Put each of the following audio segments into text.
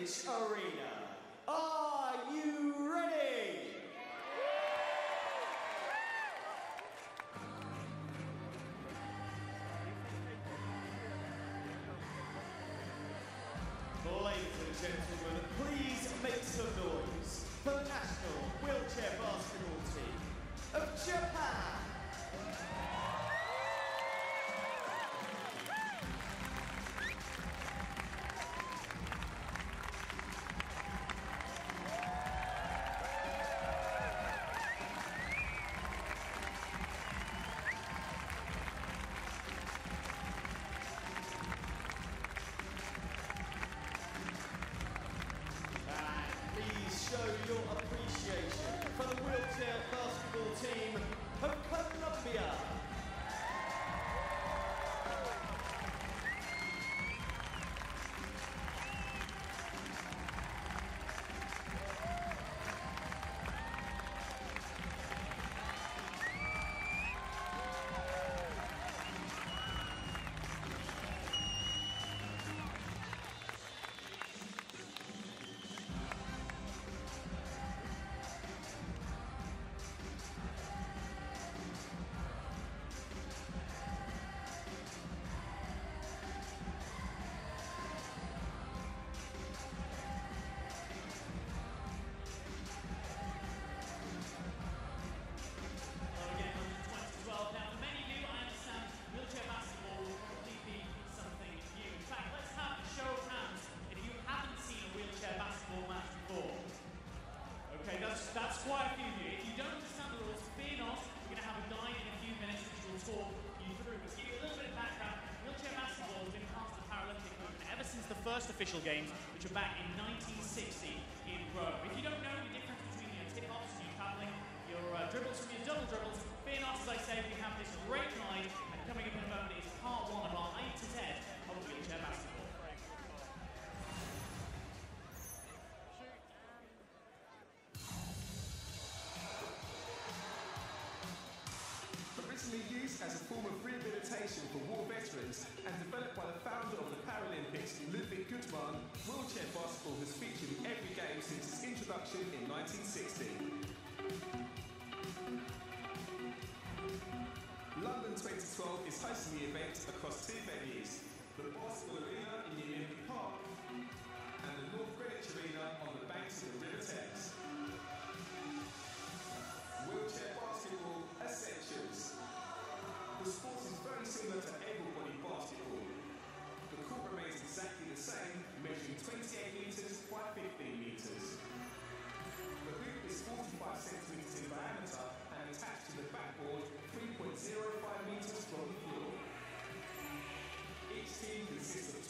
British arena. Are you ready? Ladies and gentlemen, please make some noise for the national wheelchair basketball team of Japan. Show your appreciation for the wheelchair basketball team of Colombia. Now, for many of you, I understand wheelchair basketball will probably be something new. In fact, let's have a show of hands if you haven't seen a wheelchair basketball match before. Okay, that's quite a few of you. If you don't understand the rules, fear not. We're going to have a guide in a few minutes which will talk you through. But to give you a little bit of background, wheelchair basketball has been part of the Paralympic Movement ever since the first official games, which were back in 1960 in Rome. If you don't know the difference between your tip-offs and your paddling, your dribbles from your double dribbles, fear not, as I say, we have this great guide, and coming up in a moment is part one of our A to Z of wheelchair basketball. Originally used as a form of rehabilitation for war veterans and developed by the founder of the Paralympics, Ludwig Gutmann, wheelchair basketball has featured in every game since its introduction in 1960. London 2012 is hosting the event across two venues, the Basketball Arena in the Olympic Park and the North Greenwich Arena on the banks of the River Thames. Wheelchair basketball essentials. The sport is very similar to able-bodied basketball. The court remains exactly the same, measuring 28 metres by 15 metres. The hoop is 45 centimetres in diameter and attached to the backboard 3.05 metres from the floor. Each team consists of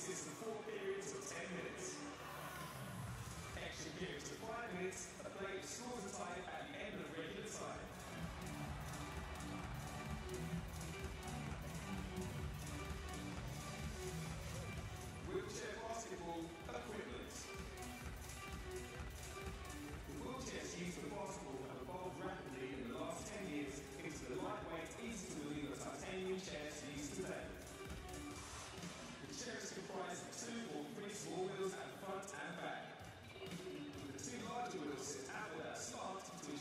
consists of 4 periods of 10 minutes. Extra periods of 5 minutes are played with scores of time at the end of regular time. Wheelchair basketball equipment. The wheelchairs used for basketball have evolved rapidly in the last 10 years into the lightweight, easy-to-maneuver titanium chairs used today. The chair is comprised of 2 or 3 small wheels at the front and back. The 2 larger wheels sit outward at a slant to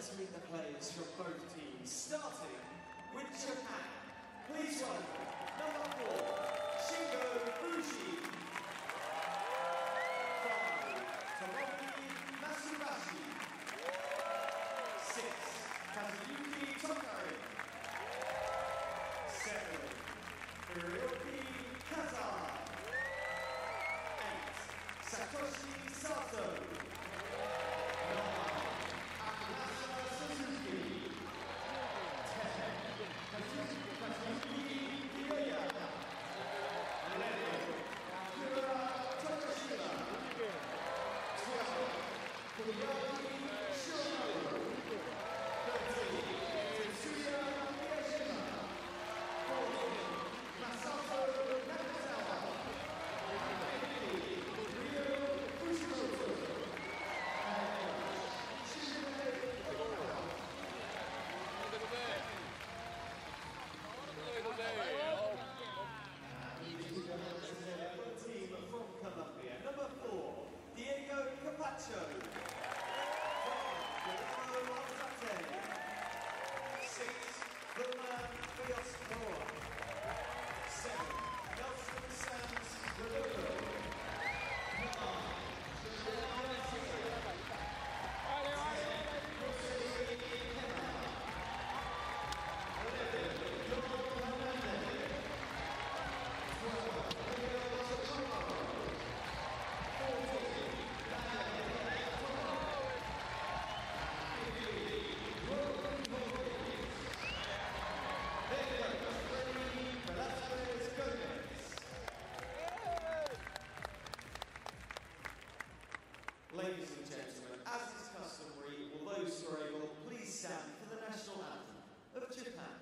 to meet the players from both teams, starting with Japan. Please welcome number 4, Shingo Fuji. 5, Tomoki Matsubashi. 6, Kazuyuki Tokari. 7, Hiroki Kaza. 8, Satoshi Sato. 9, Akihasa Suzuki. 10, Kazuki Kiyoya. 11, Akira Takashima. 12, Koyaki Shinobu. 13, Tetsuya Miyashima. 14, Masato Nakazawa. 15, Ryo Fushimoto. Team from Colombia. Number 4, Diego Capacho. 5, Guillermo Alzate. 6, Wilman Fiosmora. 7, Nelson Sanz Rodolfo. 11, Ladies and gentlemen, as is customary, will those who are able please stand for the national anthem of Japan.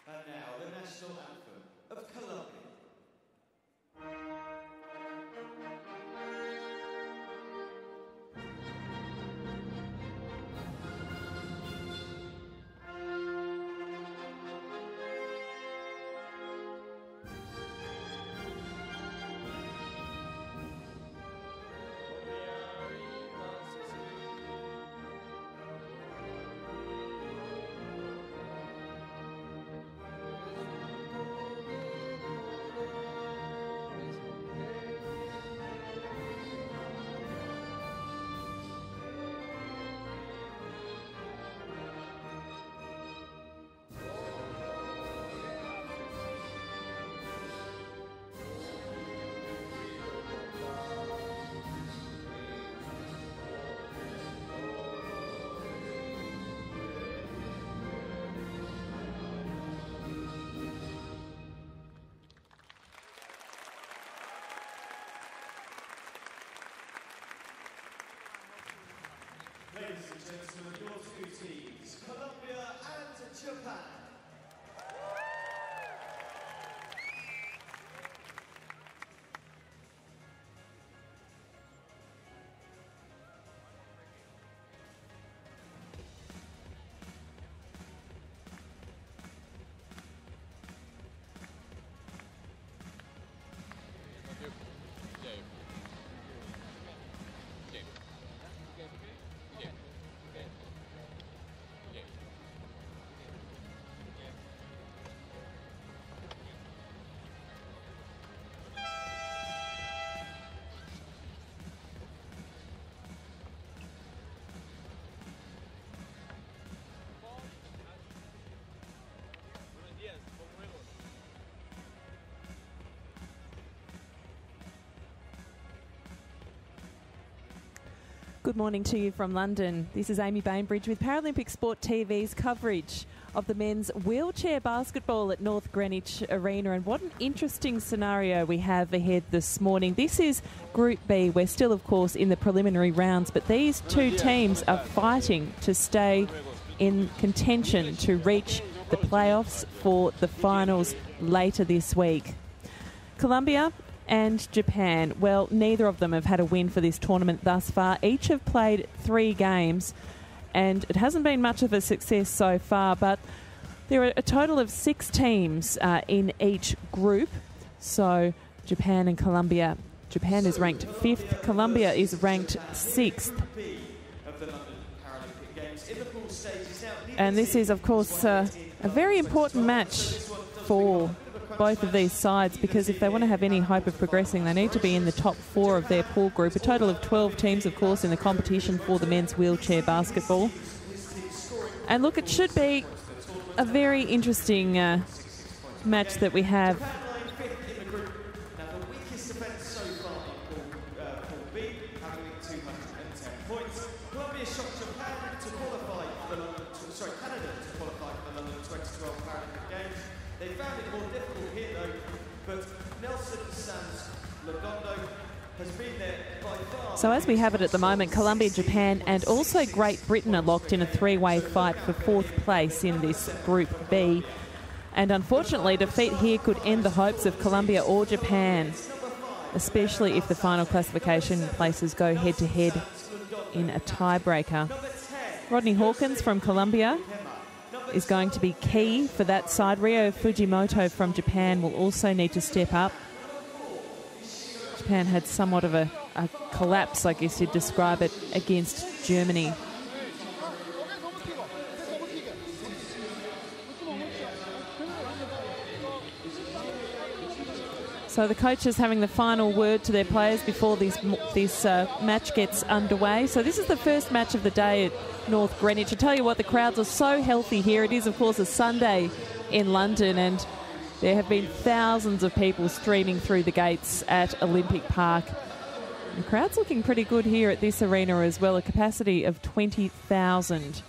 And now, the national anthem of Colombia. Ladies and gentlemen, your two teams, Colombia and Japan. Good morning to you from London. This is Amy Bainbridge with Paralympic Sport TV's coverage of the men's wheelchair basketball at North Greenwich Arena. And what an interesting scenario we have ahead this morning. This is Group B. We're still, of course, in the preliminary rounds, but these two teams are fighting to stay in contention to reach the playoffs for the finals later this week. Colombia and Japan, well, neither of them have had a win for this tournament thus far. Each have played 3 games, and it hasn't been much of a success so far, but there are a total of 6 teams in each group. So Japan and Colombia. Japan is ranked 5th, Colombia is ranked 6th. And this is, of course, a very important match for both of these sides, because if they want to have any hope of progressing, they need to be in the top 4 of their pool group. A total of 12 teams, of course, in the competition for the men's wheelchair basketball. And look, it should be a very interesting match that we have. So as we have it at the moment, Colombia, Japan and also Great Britain are locked in a 3-way fight for 4th place in this Group B. And unfortunately, defeat here could end the hopes of Colombia or Japan, especially if the final classification places go head-to-head in a tiebreaker. Rodney Hawkins from Colombia is going to be key for that side. Rio Fujimoto from Japan will also need to step up. Japan had somewhat of a collapse, I guess you'd describe it, against Germany. So the coaches having the final word to their players before this match gets underway. So this is the first match of the day at North Greenwich. I tell you what, the crowds are so healthy here. It is, of course, a Sunday in London, and there have been thousands of people streaming through the gates at Olympic Park. The crowd's looking pretty good here at this arena as well, a capacity of 20,000.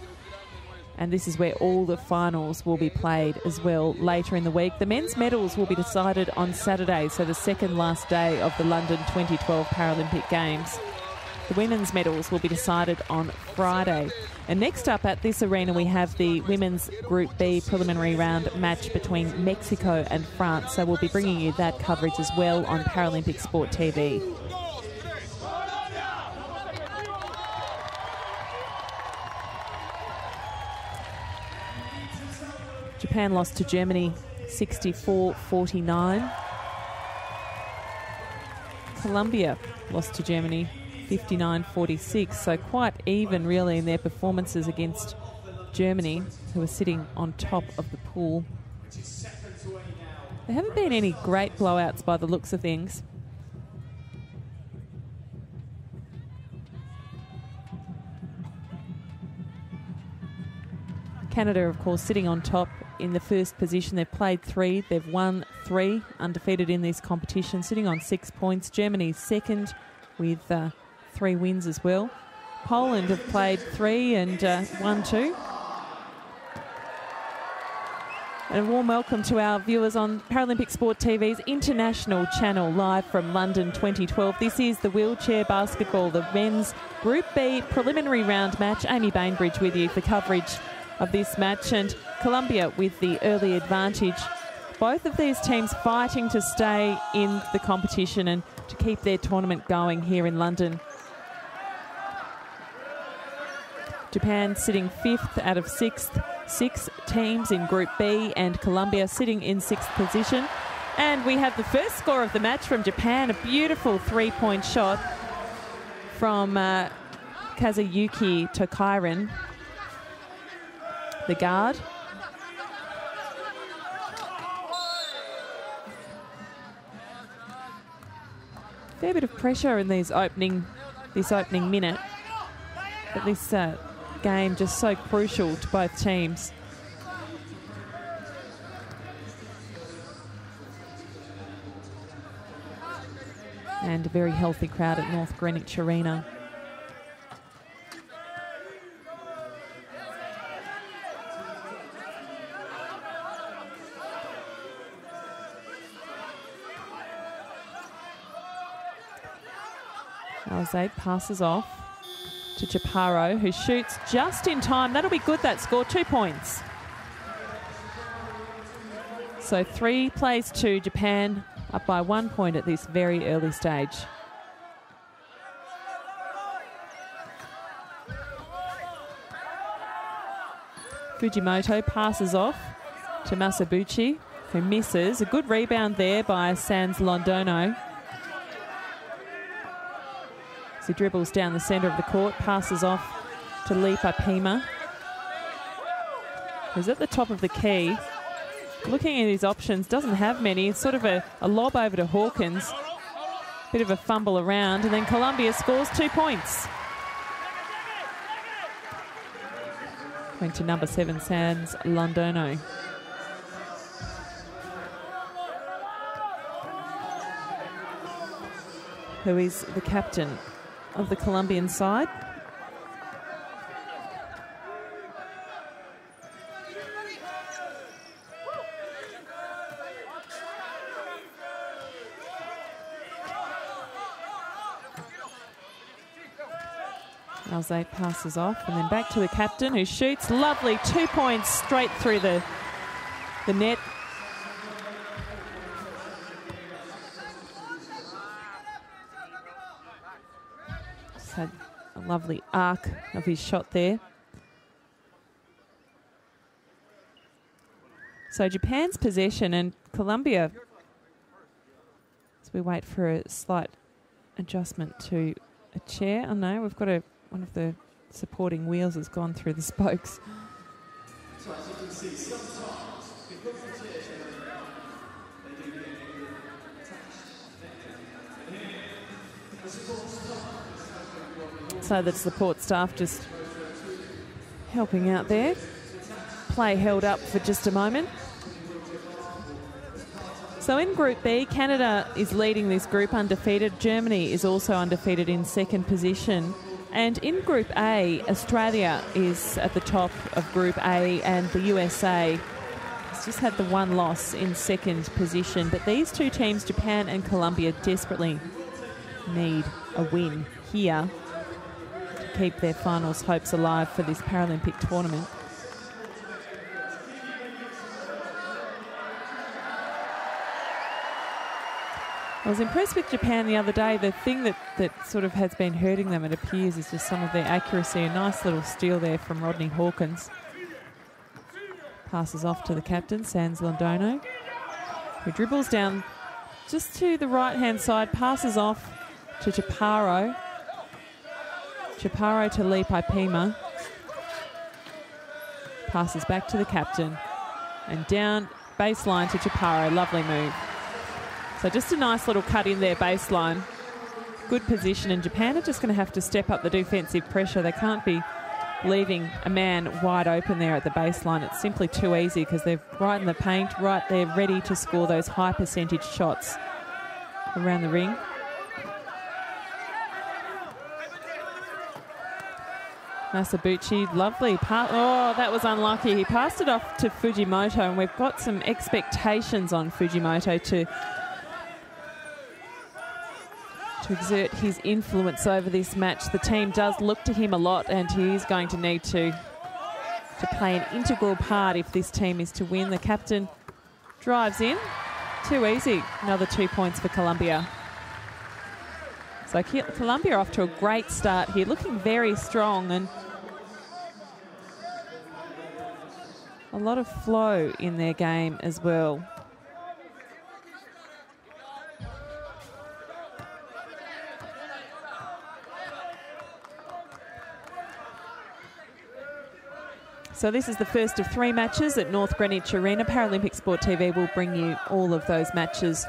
And this is where all the finals will be played as well later in the week. The men's medals will be decided on Saturday, so the second last day of the London 2012 Paralympic Games. The women's medals will be decided on Friday. And next up at this arena, we have the women's Group B preliminary round match between Mexico and France. So we'll be bringing you that coverage as well on Paralympic Sport TV. Japan lost to Germany 64-49. Colombia lost to Germany 59-46, so quite even really in their performances against Germany, who are sitting on top of the pool. There haven't been any great blowouts by the looks of things. Canada, of course, sitting on top in the first position. They've played 3, they've won 3, undefeated in this competition, sitting on 6 points. Germany second with 3 wins as well. Poland have played 3 and won 2. And a warm welcome to our viewers on Paralympic Sport TV's international channel, live from London 2012. This is the wheelchair basketball, the men's Group B preliminary round match. Amy Bainbridge with you for coverage of this match, and Colombia with the early advantage. Both of these teams fighting to stay in the competition and to keep their tournament going here in London. Japan sitting 5th out of 6 teams in Group B, and Colombia sitting in 6th position. And we have the first score of the match from Japan, a beautiful 3-point shot from Kazuyuki Tokairan, the guard. Fair bit of pressure in this opening minute, but this game just so crucial to both teams. And a very healthy crowd at North Greenwich Arena. Alzade passes off to Chaparro, who shoots just in time. That'll be good, that score. 2 points. So 3 plays 2. Japan up by 1 point at this very early stage. Fujimoto passes off to Masabuchi, who misses. A good rebound there by Sans Londono. As he dribbles down the centre of the court, passes off to Lipa Pima, who's at the top of the key. Looking at his options, doesn't have many. It's sort of a lob over to Hawkins. Bit of a fumble around, and then Colombia scores 2 points. Went to number 7, Sans Londono. Who is the captain of the Colombian side. Alzade passes off and then back to the captain, who shoots. Lovely, 2 points straight through the net. Just had a lovely arc of his shot there. So Japan's possession, and Colombia, as we wait for a slight adjustment to a chair. Oh no, we've got one of the supporting wheels has gone through the spokes. So as you can see, sometimes because the chair they do get attached. So the support staff just helping out there. Play held up for just a moment. So in Group B, Canada is leading this group undefeated. Germany is also undefeated in second position. And in Group A, Australia is at the top of Group A, and the USA has just had the one loss in second position. But these two teams, Japan and Colombia, desperately need a win here to keep their finals hopes alive for this Paralympic tournament. I was impressed with Japan the other day. The thing that sort of has been hurting them, it appears, is just some of their accuracy. A nice little steal there from Rodney Hawkins. Passes off to the captain, Sans Londono, who dribbles down just to the right-hand side, passes off to Chaparro. Chaparro to Lipa Pima. Passes back to the captain. And down baseline to Chaparro. Lovely move. So just a nice little cut in there baseline. Good position, and Japan are just going to have to step up the defensive pressure. They can't be leaving a man wide open there at the baseline. It's simply too easy because they're right in the paint, right there, ready to score those high percentage shots around the ring. Masabuchi, lovely pass. Oh, that was unlucky. He passed it off to Fujimoto, and we've got some expectations on Fujimoto to exert his influence over this match. The team does look to him a lot, and he is going to need to play an integral part if this team is to win. The captain drives in. Too easy. Another 2 points for Colombia. So Colombia off to a great start here, looking very strong, and a lot of flow in their game as well. So this is the first of 3 matches at North Greenwich Arena. Paralympic Sport TV will bring you all of those matches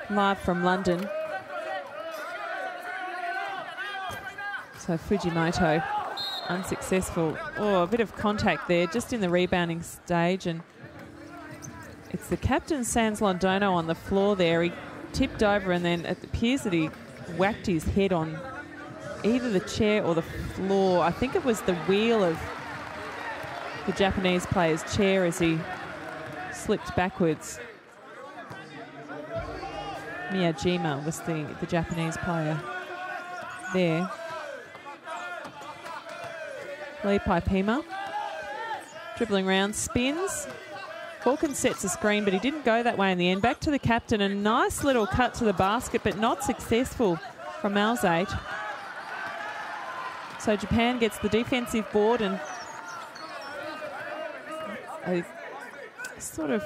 live from London. So Fujimoto unsuccessful. Oh, a bit of contact there just in the rebounding stage, and it's the captain, Sans Londono, on the floor there. He tipped over, and then it appears that he whacked his head on either the chair or the floor. I think it was the wheel of the Japanese player's chair as he slipped backwards. Miyajima was the Japanese player. there. Lee Paipima. Dribbling round, spins. Hawkins sets a screen, but he didn't go that way in the end. Back to the captain. A nice little cut to the basket, but not successful from Alzate. So Japan gets the defensive board, and they sort of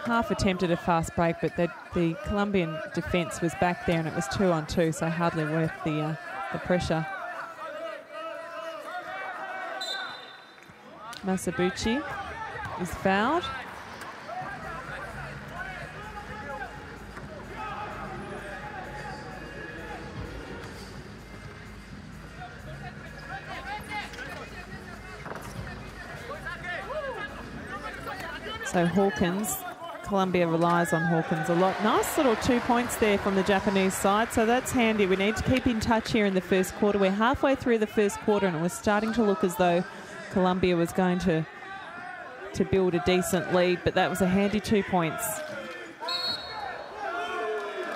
half attempted a fast break, but the Colombian defence was back there, and it was 2-on-2, so hardly worth the pressure. Masabuchi is fouled. So Hawkins, Colombia relies on Hawkins a lot. Nice little 2 points there from the Japanese side, so that's handy. We need to keep in touch here in the first quarter. We're halfway through the first quarter, and it was starting to look as though Colombia was going to build a decent lead, but that was a handy 2 points.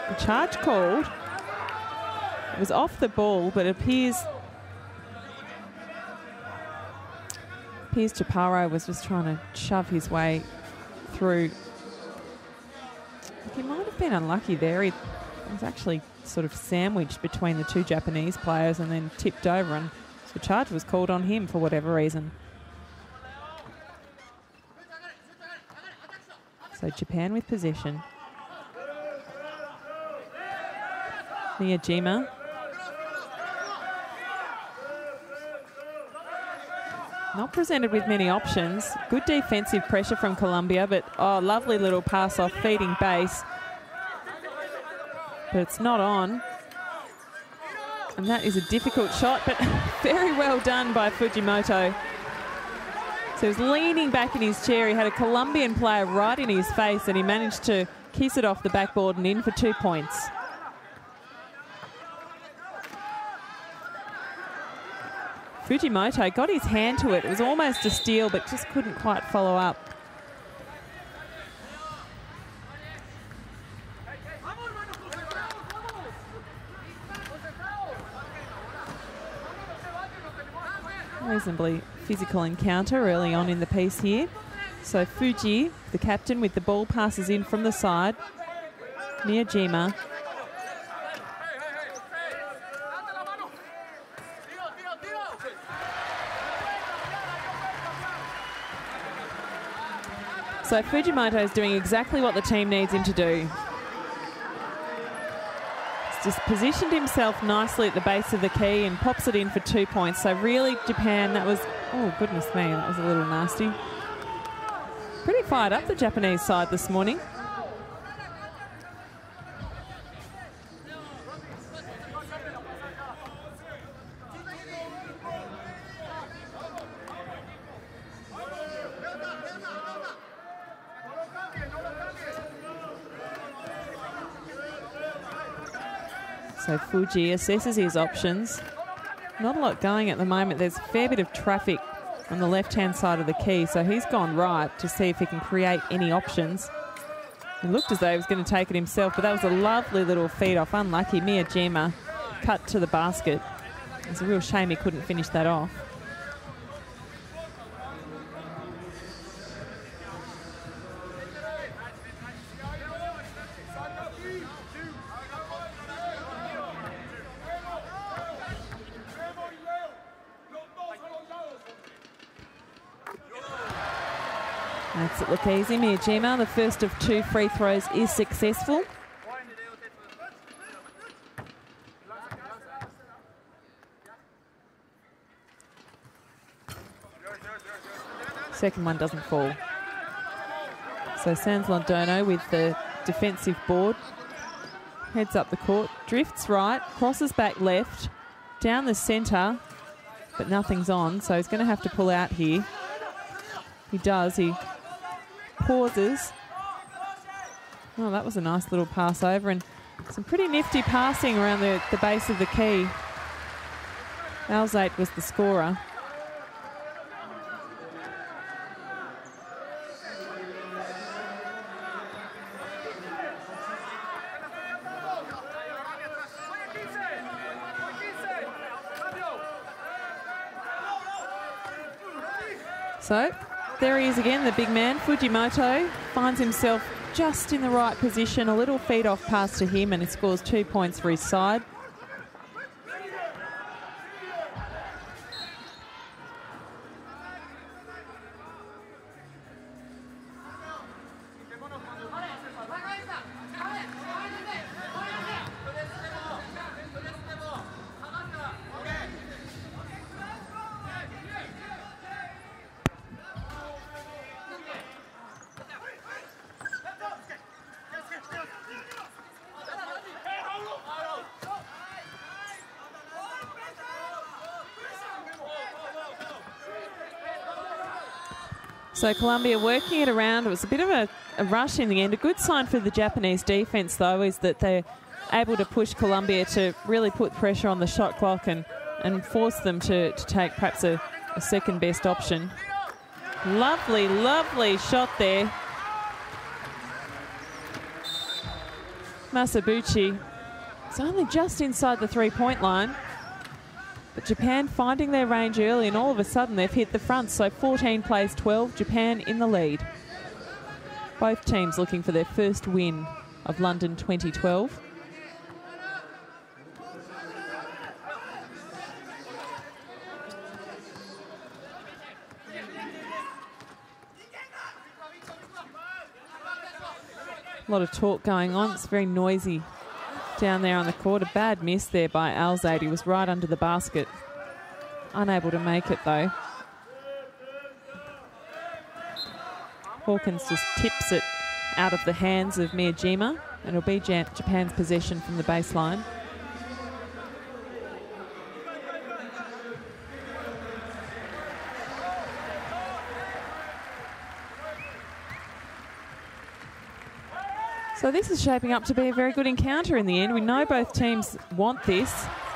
The charge called. It was off the ball, but it appears Chaparro was just trying to shove his way through. He might have been unlucky there. He was actually sort of sandwiched between the two Japanese players and then tipped over, and the charge was called on him for whatever reason. So Japan with possession. Miyajima. Not presented with many options. Good defensive pressure from Colombia, but lovely little pass off feeding base. But it's not on. And that is a difficult shot, but very well done by Fujimoto. So he was leaning back in his chair. He had a Colombian player right in his face, and he managed to kiss it off the backboard and in for 2 points. Fujimoto got his hand to it. It was almost a steal, but just couldn't quite follow up. Reasonably physical encounter early on in the piece here. So Fuji, the captain, with the ball, passes in from the side. Miyajima. So Fujimoto is doing exactly what the team needs him to do. He's just positioned himself nicely at the base of the key and pops it in for 2 points. So really, Japan, that was, oh goodness me, that was a little nasty. Pretty fired up, the Japanese side this morning. So Fuji assesses his options. Not a lot going at the moment. There's a fair bit of traffic on the left-hand side of the key, so he's gone right to see if he can create any options. It looked as though he was going to take it himself, but that was a lovely little feed off. Unlucky. Miyajima cut to the basket. It's a real shame he couldn't finish that off. Makes it look easy. Miyajima, the first of 2 free throws, is successful. Second one doesn't fall. So Sans Londono with the defensive board. Heads up the court, drifts right, crosses back left, down the centre, but nothing's on, so he's going to have to pull out here. He does. He pauses. Oh, that was a nice little pass over, and some pretty nifty passing around the base of the key. Alzate was the scorer. So there he is again, the big man. Fujimoto finds himself just in the right position, a little feed off pass to him, and he scores 2 points for his side. So Colombia working it around. It was a bit of a rush in the end. A good sign for the Japanese defence, though, is that they're able to push Colombia to really put pressure on the shot clock and force them to take perhaps a second best option. Lovely, lovely shot there. Masabuchi. It's only just inside the three-point line. But Japan finding their range early, and all of a sudden they've hit the front. So 14 plays 12, Japan in the lead. Both teams looking for their first win of London 2012. A lot of talk going on. It's very noisy down there on the court. A bad miss there by Alzade. He was right under the basket. Unable to make it, though. Hawkins just tips it out of the hands of Miyajima, and it'll be Japan's possession from the baseline. So this is shaping up to be a very good encounter in the end. We know both teams want this.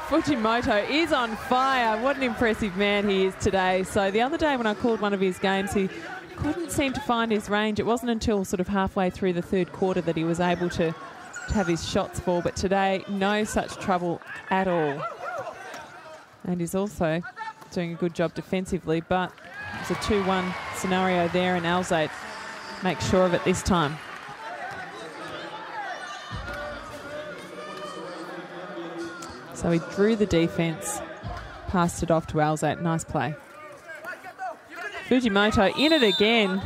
Fujimoto is on fire. What an impressive man he is today. So the other day when I called one of his games, he couldn't seem to find his range. It wasn't until sort of halfway through the third quarter that he was able to have his shots fall. But today, no such trouble at all. And he's also doing a good job defensively, but it's a 2-1 scenario there, and Alzade makes sure of it this time. So he drew the defence, passed it off to Alzade. Nice play. Fujimoto in it again.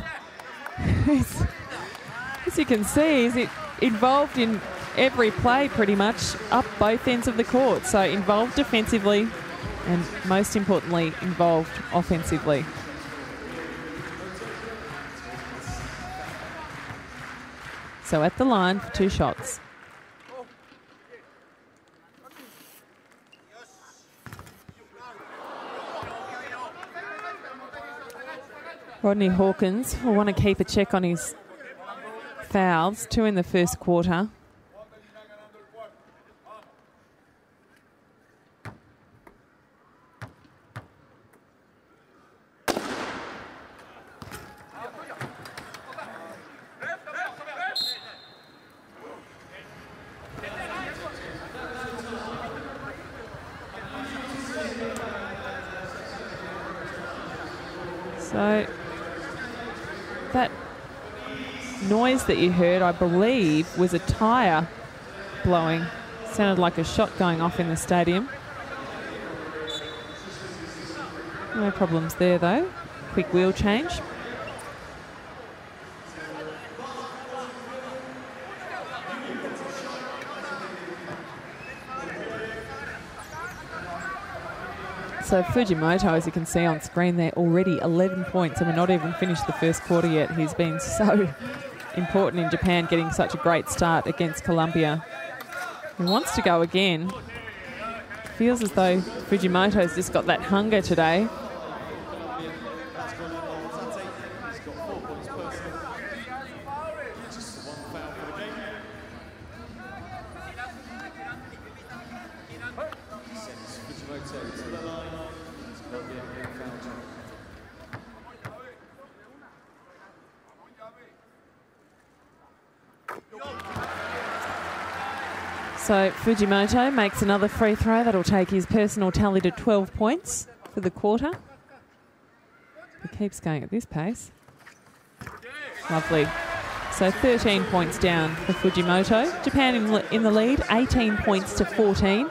As you can see, he's involved in every play pretty much up both ends of the court. So involved defensively and most importantly involved offensively. So at the line for 2 shots. Rodney Hawkins will want to keep a check on his fouls. 2 in the first quarter. So that noise that you heard, I believe, was a tyre blowing. Sounded like a shot going off in the stadium. No problems there, though. Quick wheel change. So Fujimoto, as you can see on screen there, already 11 points, and we're not even finished the first quarter yet. He's been so important in Japan, getting such a great start against Colombia. He wants to go again. Feels as though Fujimoto's just got that hunger today. So Fujimoto makes another free throw. That'll take his personal tally to 12 points for the quarter. It keeps going at this pace. Lovely. So 13 points down for Fujimoto. Japan in the lead, 18 points to 14.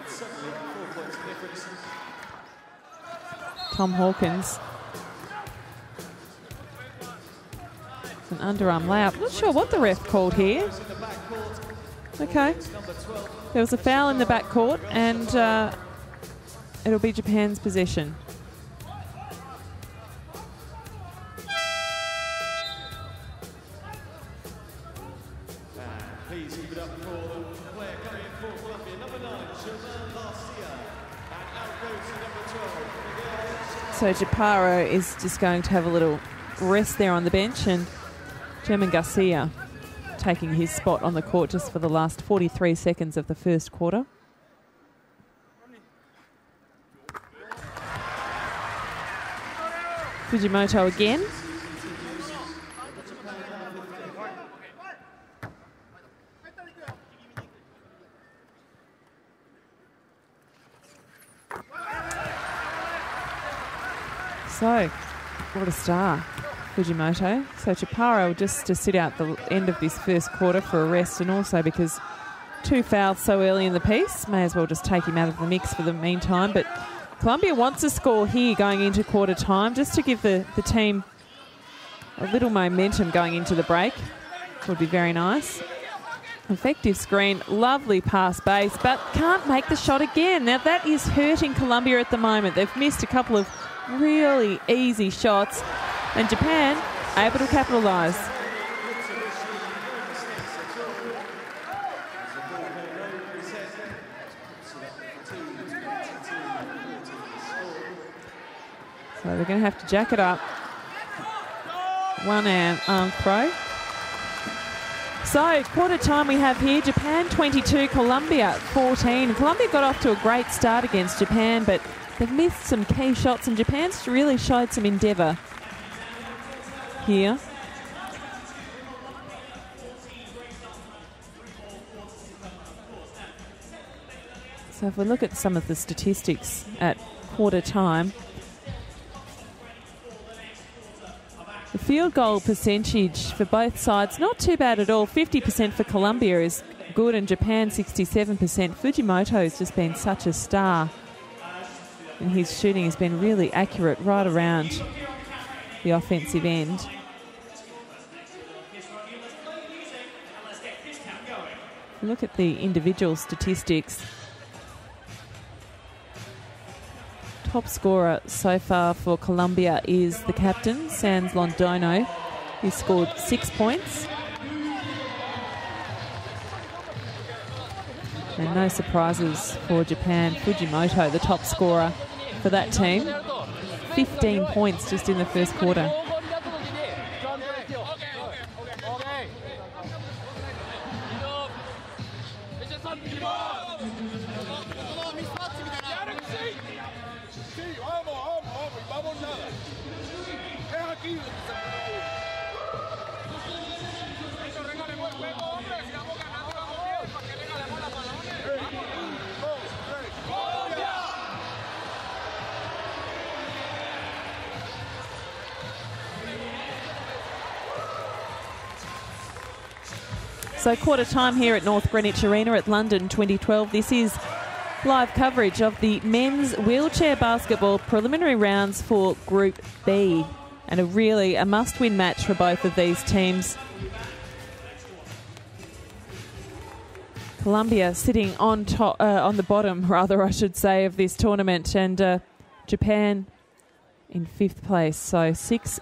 Tom Hawkins. An underarm layup. Not sure what the ref called here. Okay. There was a foul in the backcourt, and it'll be Japan's possession. Please keep it up for the player coming in for Colombia, number 9, Sherman Garcia. And out goes number 12. So Japaro is just going to have a little rest there on the bench, and Sherman Garcia taking his spot on the court just for the last 43 seconds of the first quarter. Fujimoto again. So, what a star, Fujimoto. So Chaparro just to sit out the end of this first quarter for a rest, and also because 2 fouls so early in the piece, may as well just take him out of the mix for the meantime. But Colombia wants a score here going into quarter time, just to give the team a little momentum going into the break. Would be very nice. Effective screen, lovely pass base, but can't make the shot again. Now that is hurting Colombia at the moment. They've missed a couple of really easy shots, and Japan able to capitalise. So they're going to have to jack it up. One arm throw. So quarter time we have here, Japan 22, Colombia 14. Colombia got off to a great start against Japan, but they've missed some key shots, and Japan's really showed some endeavour here. So if we look at some of the statistics at quarter time, the field goal percentage for both sides, not too bad at all. 50% for Colombia is good, and Japan 67%. Fujimoto has just been such a star, and his shooting has been really accurate right around the offensive end. If we look at the individual statistics, top scorer so far for Colombia is the captain, Sans Londono. He scored 6 points. And no surprises for Japan. Fujimoto, the top scorer for that team. 15 points just in the first quarter. So quarter time here at North Greenwich Arena at London 2012. This is live coverage of the men's wheelchair basketball preliminary rounds for Group B. And a must-win match for both of these teams. Colombia sitting on top, on the bottom, rather, I should say, of this tournament, and Japan in 5th place. So 6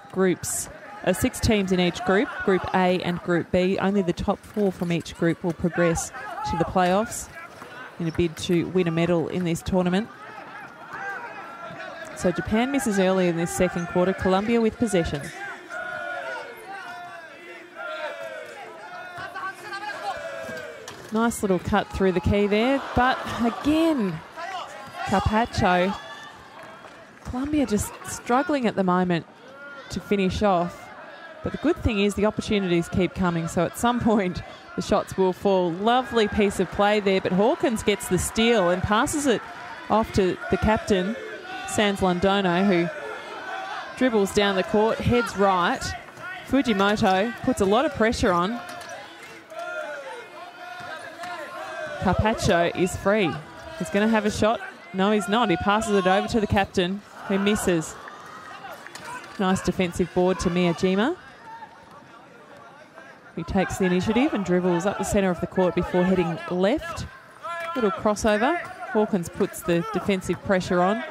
teams in each group, Group A and Group B. Only the top 4 from each group will progress to the playoffs in a bid to win a medal in this tournament. So Japan misses early in this second quarter. Colombia with possession. Nice little cut through the key there, but again, Carpaccio. Colombia just struggling at the moment to finish off. But the good thing is the opportunities keep coming, so at some point the shots will fall. Lovely piece of play there, but Hawkins gets the steal and passes it off to the captain, Sans Londono, who Dribbles down the court, heads right. Fujimoto puts a lot of pressure on. Carpaccio is free. He's going to have a shot. No, he's not. He passes it over to the captain, who misses. Nice defensive board to Miyajima. He takes the initiative and dribbles up the centre of the court before heading left. Little crossover. Hawkins puts the defensive pressure on.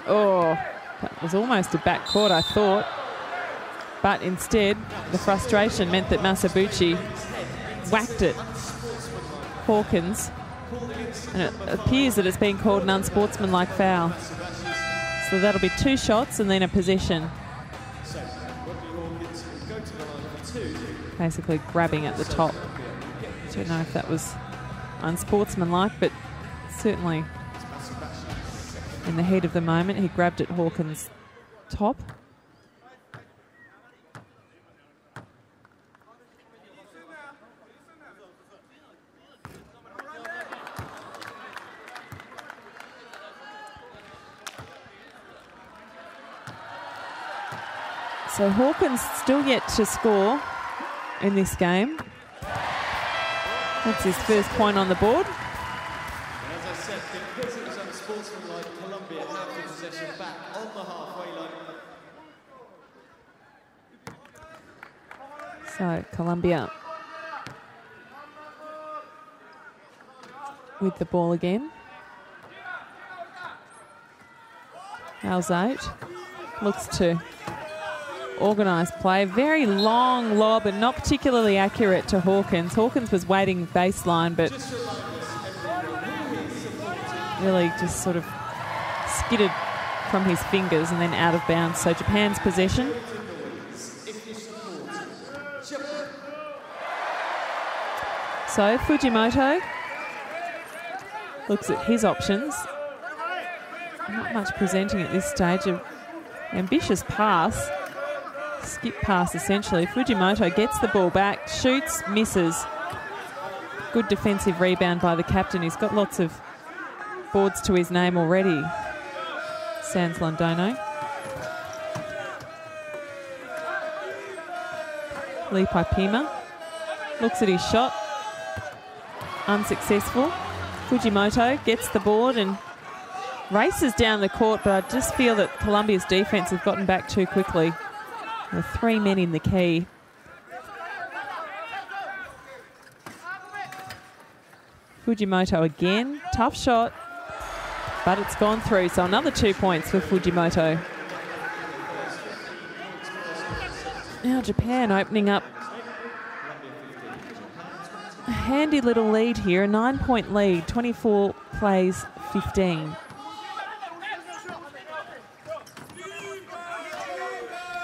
Oh, that was almost a back court, I thought. But instead, the frustration meant that Masabuchi whacked it. Hawkins. And it appears that it's been called an unsportsmanlike foul. So that'll be 2 shots and then a possession. Basically grabbing at the top. Don't know if that was unsportsmanlike, but certainly in the heat of the moment, he grabbed at Hawkins' top. So Hawkins still yet to score in this game. That's his first point on the board. And as I said, because it was unsportsmanlike, Colombia have the possession back on the halfway line. So Colombia with the ball again. Alzate looks to organise play. Very long lob and not particularly accurate to Hawkins. Hawkins was waiting baseline, but really just sort of skidded from his fingers and then out of bounds. So Japan's possession. So Fujimoto looks at his options. Not much presenting at this stage. An ambitious pass. Skip pass, essentially. Fujimoto gets the ball back, shoots, misses. Good defensive rebound by the captain. He's got lots of boards to his name already. Sans Londono. Lee Paipima looks at his shot. Unsuccessful. Fujimoto gets the board and races down the court, but I just feel that Colombia's defence has gotten back too quickly. With 3 men in the key. Fujimoto again. Tough shot, but it's gone through. So another 2 points for Fujimoto. Now Japan opening up a handy little lead here. A 9-point lead. 24 plays 15.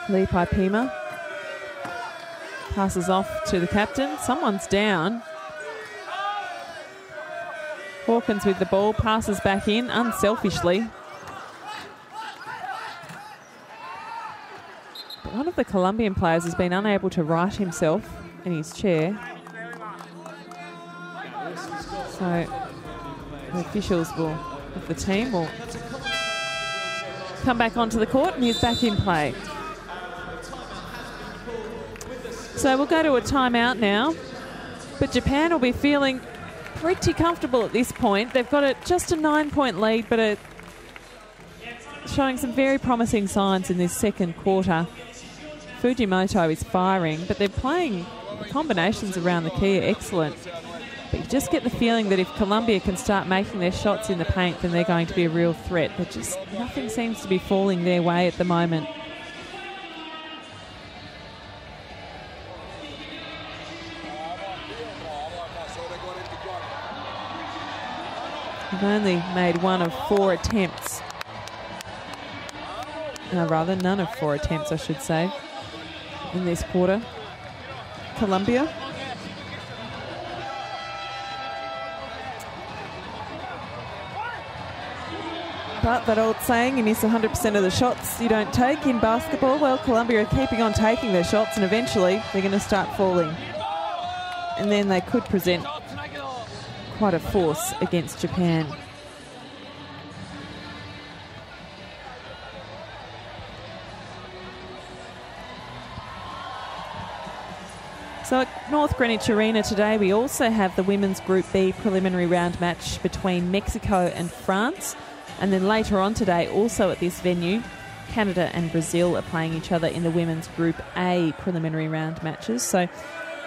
Lee Paipima passes off to the captain. Someone's down. Hawkins with the ball, passes back in unselfishly. But one of the Colombian players has been unable to right himself in his chair. So the officials of the team will come back onto the court and he's back in play. So we'll go to a timeout now, but Japan will be feeling pretty comfortable at this point. They've got just a 9-point lead, but showing some very promising signs in this second quarter. Fujimoto is firing, but they're playing the combinations around the key are excellent. But you just get the feeling that if Colombia can start making their shots in the paint, then they're going to be a real threat. But just nothing seems to be falling their way at the moment. They've only made 1 of 4 attempts. Rather, none of 4 attempts, I should say, in this quarter. Colombia. But that old saying, you miss 100% of the shots you don't take in basketball. Well, Colombia are keeping on taking their shots and eventually they're going to start falling. And then they could present quite a force against Japan. So at North Greenwich Arena today, we also have the Women's Group B preliminary round match between Mexico and France. And then later on today, also at this venue, Canada and Brazil are playing each other in the Women's Group A preliminary round matches. So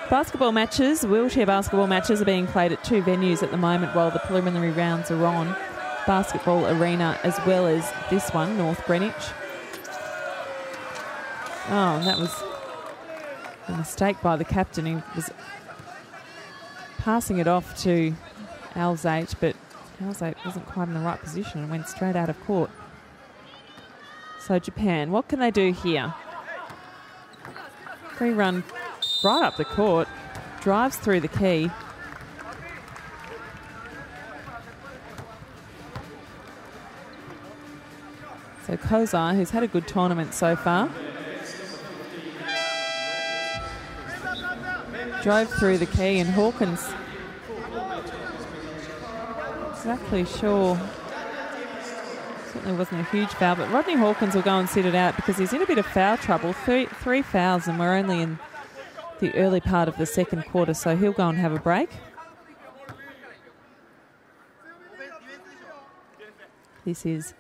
basketball matches, wheelchair basketball matches are being played at 2 venues at the moment while the preliminary rounds are on. Basketball Arena as well as this one, North Greenwich. Oh, and that was a mistake by the captain. He was passing it off to Alzate, but Alzate wasn't quite in the right position and went straight out of court. So Japan, what can they do here? Free run right up the court, drives through the key. So Kozai, who's had a good tournament so far, drove through the key, and Hawkins exactly sure. Certainly wasn't a huge foul, but Rodney Hawkins will go and sit it out because he's in a bit of foul trouble. Three fouls, and we're only in the early part of the second quarter, so he'll go and have a break. This is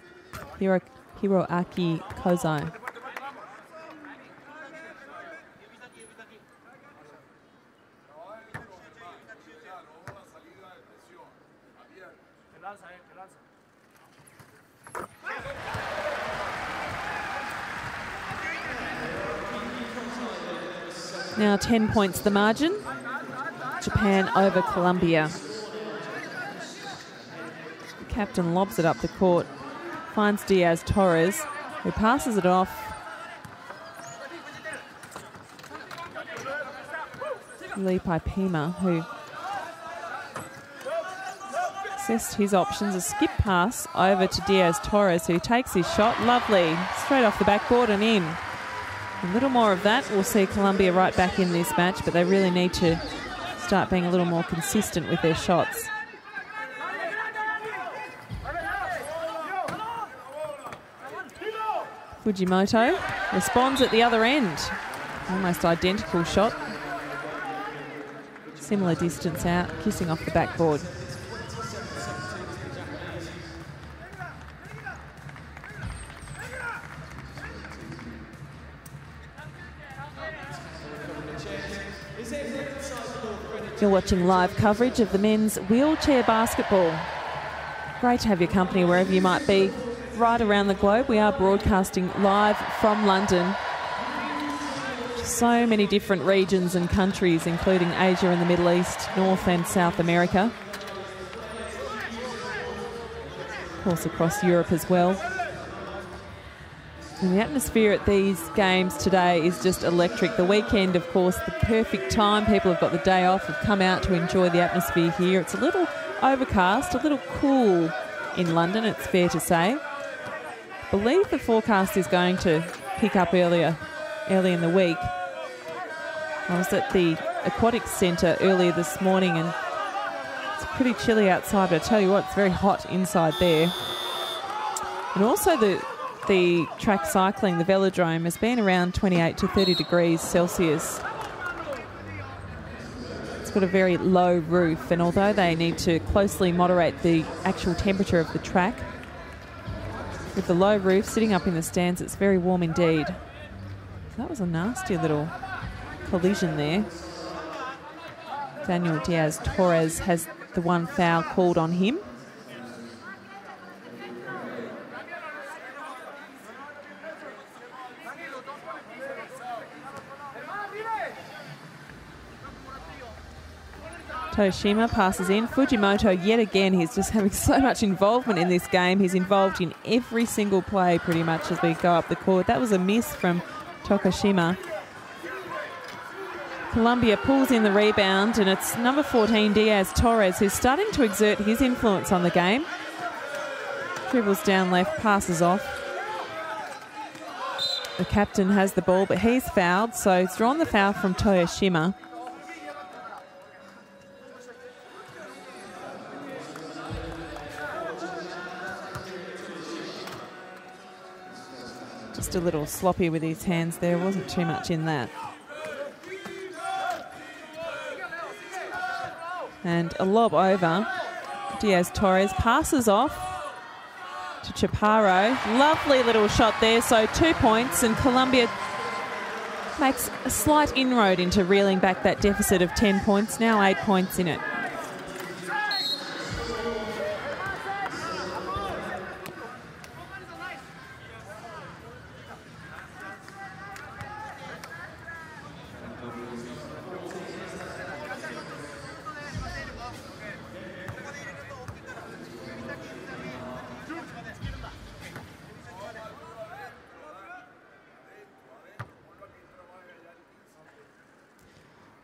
Hiroaki Kozai. Now 10 points the margin. Japan over Colombia. The captain lobs it up the court, finds Diaz-Torres, who passes it off. Lipai Pima, who assessed his options. A skip pass over to Diaz-Torres, who takes his shot. Lovely. Straight off the backboard and in. A little more of that. We'll see Colombia right back in this match, but they really need to start being a little more consistent with their shots. Fujimoto responds at the other end. Almost identical shot. Similar distance out, kissing off the backboard. You're watching live coverage of the men's wheelchair basketball. Great to have your company wherever you might be right around the globe. We are broadcasting live from London. So many different regions and countries, including Asia and the Middle East, North and South America. Of course, across Europe as well. And the atmosphere at these games today is just electric. The weekend, of course, the perfect time. People have got the day off, have come out to enjoy the atmosphere here. It's a little overcast, a little cool in London, it's fair to say. I believe the forecast is going to pick up early in the week. I was at the Aquatics Centre earlier this morning and it's pretty chilly outside, but I tell you what, it's very hot inside there. And also the track cycling, the velodrome, has been around 28 to 30 degrees Celsius. It's got a very low roof, and although they need to closely moderate the actual temperature of the track, with the low roof sitting up in the stands, it's very warm indeed. So that was a nasty little collision there. Daniel Diaz-Torres has the one foul called on him. Toshima passes in. Fujimoto, yet again, he's just having so much involvement in this game. He's involved in every single play pretty much as we go up the court. That was a miss from Tokushima. Colombia pulls in the rebound, and it's number 14, Diaz-Torres, who's starting to exert his influence on the game. Dribbles down left, passes off. The captain has the ball, but he's fouled, so he's drawn the foul from Toyoshima. Just a little sloppy with his hands there, wasn't too much in that. And a lob over. Diaz-Torres passes off to Chaparro. Lovely little shot there, so 2 points, and Colombia makes a slight inroad into reeling back that deficit of 10 points, now 8 points in it.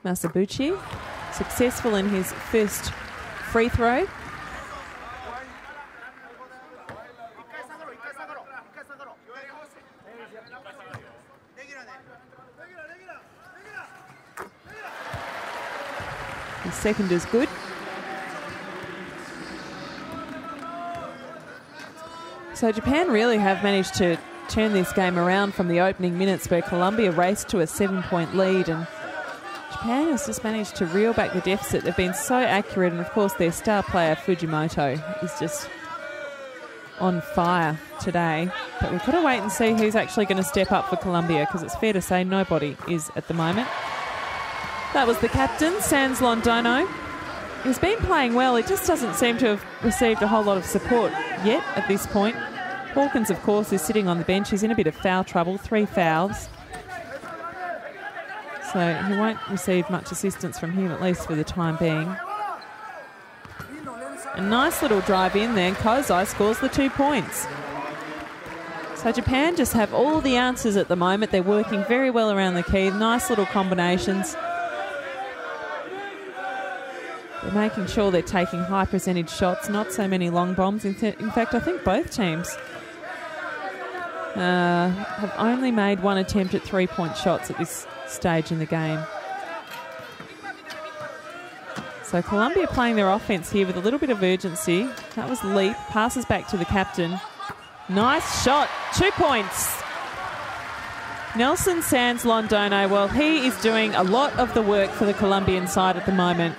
Masabuchi, successful in his first free throw. His second is good. So Japan really have managed to turn this game around from the opening minutes where Colombia raced to a 7-point lead, and Japan has just managed to reel back the deficit. They've been so accurate, and of course their star player Fujimoto is just on fire today. But we've got to wait and see who's actually going to step up for Colombia, because it's fair to say nobody is at the moment. That was the captain, Sans Londono. He's been playing well. He just doesn't seem to have received a whole lot of support yet at this point. Hawkins, of course, is sitting on the bench. He's in a bit of foul trouble, 3 fouls. So he won't receive much assistance from him, at least for the time being. A nice little drive in there. Kozai scores the 2 points. So Japan just have all the answers at the moment. They're working very well around the key. Nice little combinations. They're making sure they're taking high percentage shots, not so many long bombs. In fact, I think both teams have only made one attempt at 3-point shots at this stage in the game. So Colombia playing their offense here with a little bit of urgency. That was Leap, passes back to the captain. Nice shot, 2 points. Nelson Sans Londono, well, he is doing a lot of the work for the Colombian side at the moment.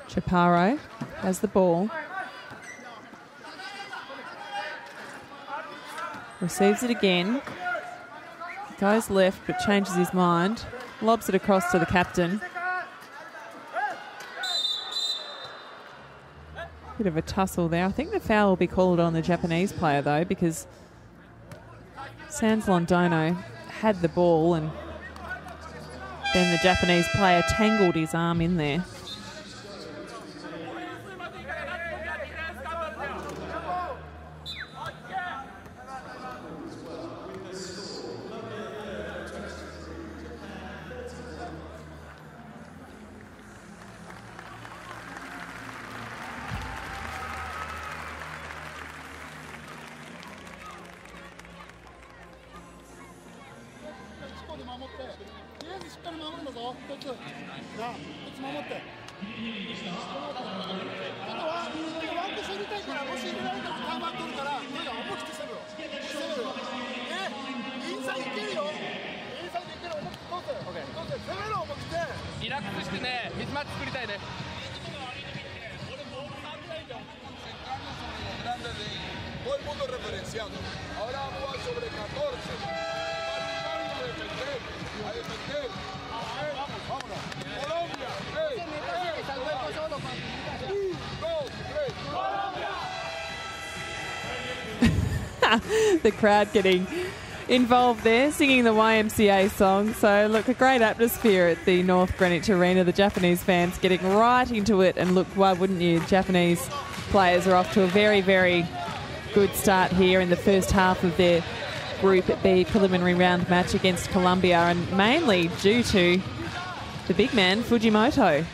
Chaparro has the ball. Receives it again. Goes left but changes his mind. Lobs it across to the captain. Bit of a tussle there. I think the foul will be called on the Japanese player though, because Sans Londono had the ball and then the Japanese player tangled his arm in there. The crowd getting involved there, singing the YMCA song. So, look, a great atmosphere at the North Greenwich Arena. The Japanese fans getting right into it. And look, why wouldn't you? Japanese players are off to a very, very good start here in the first half of their Group B preliminary round match against Colombia, and mainly due to the big man, Fujimoto.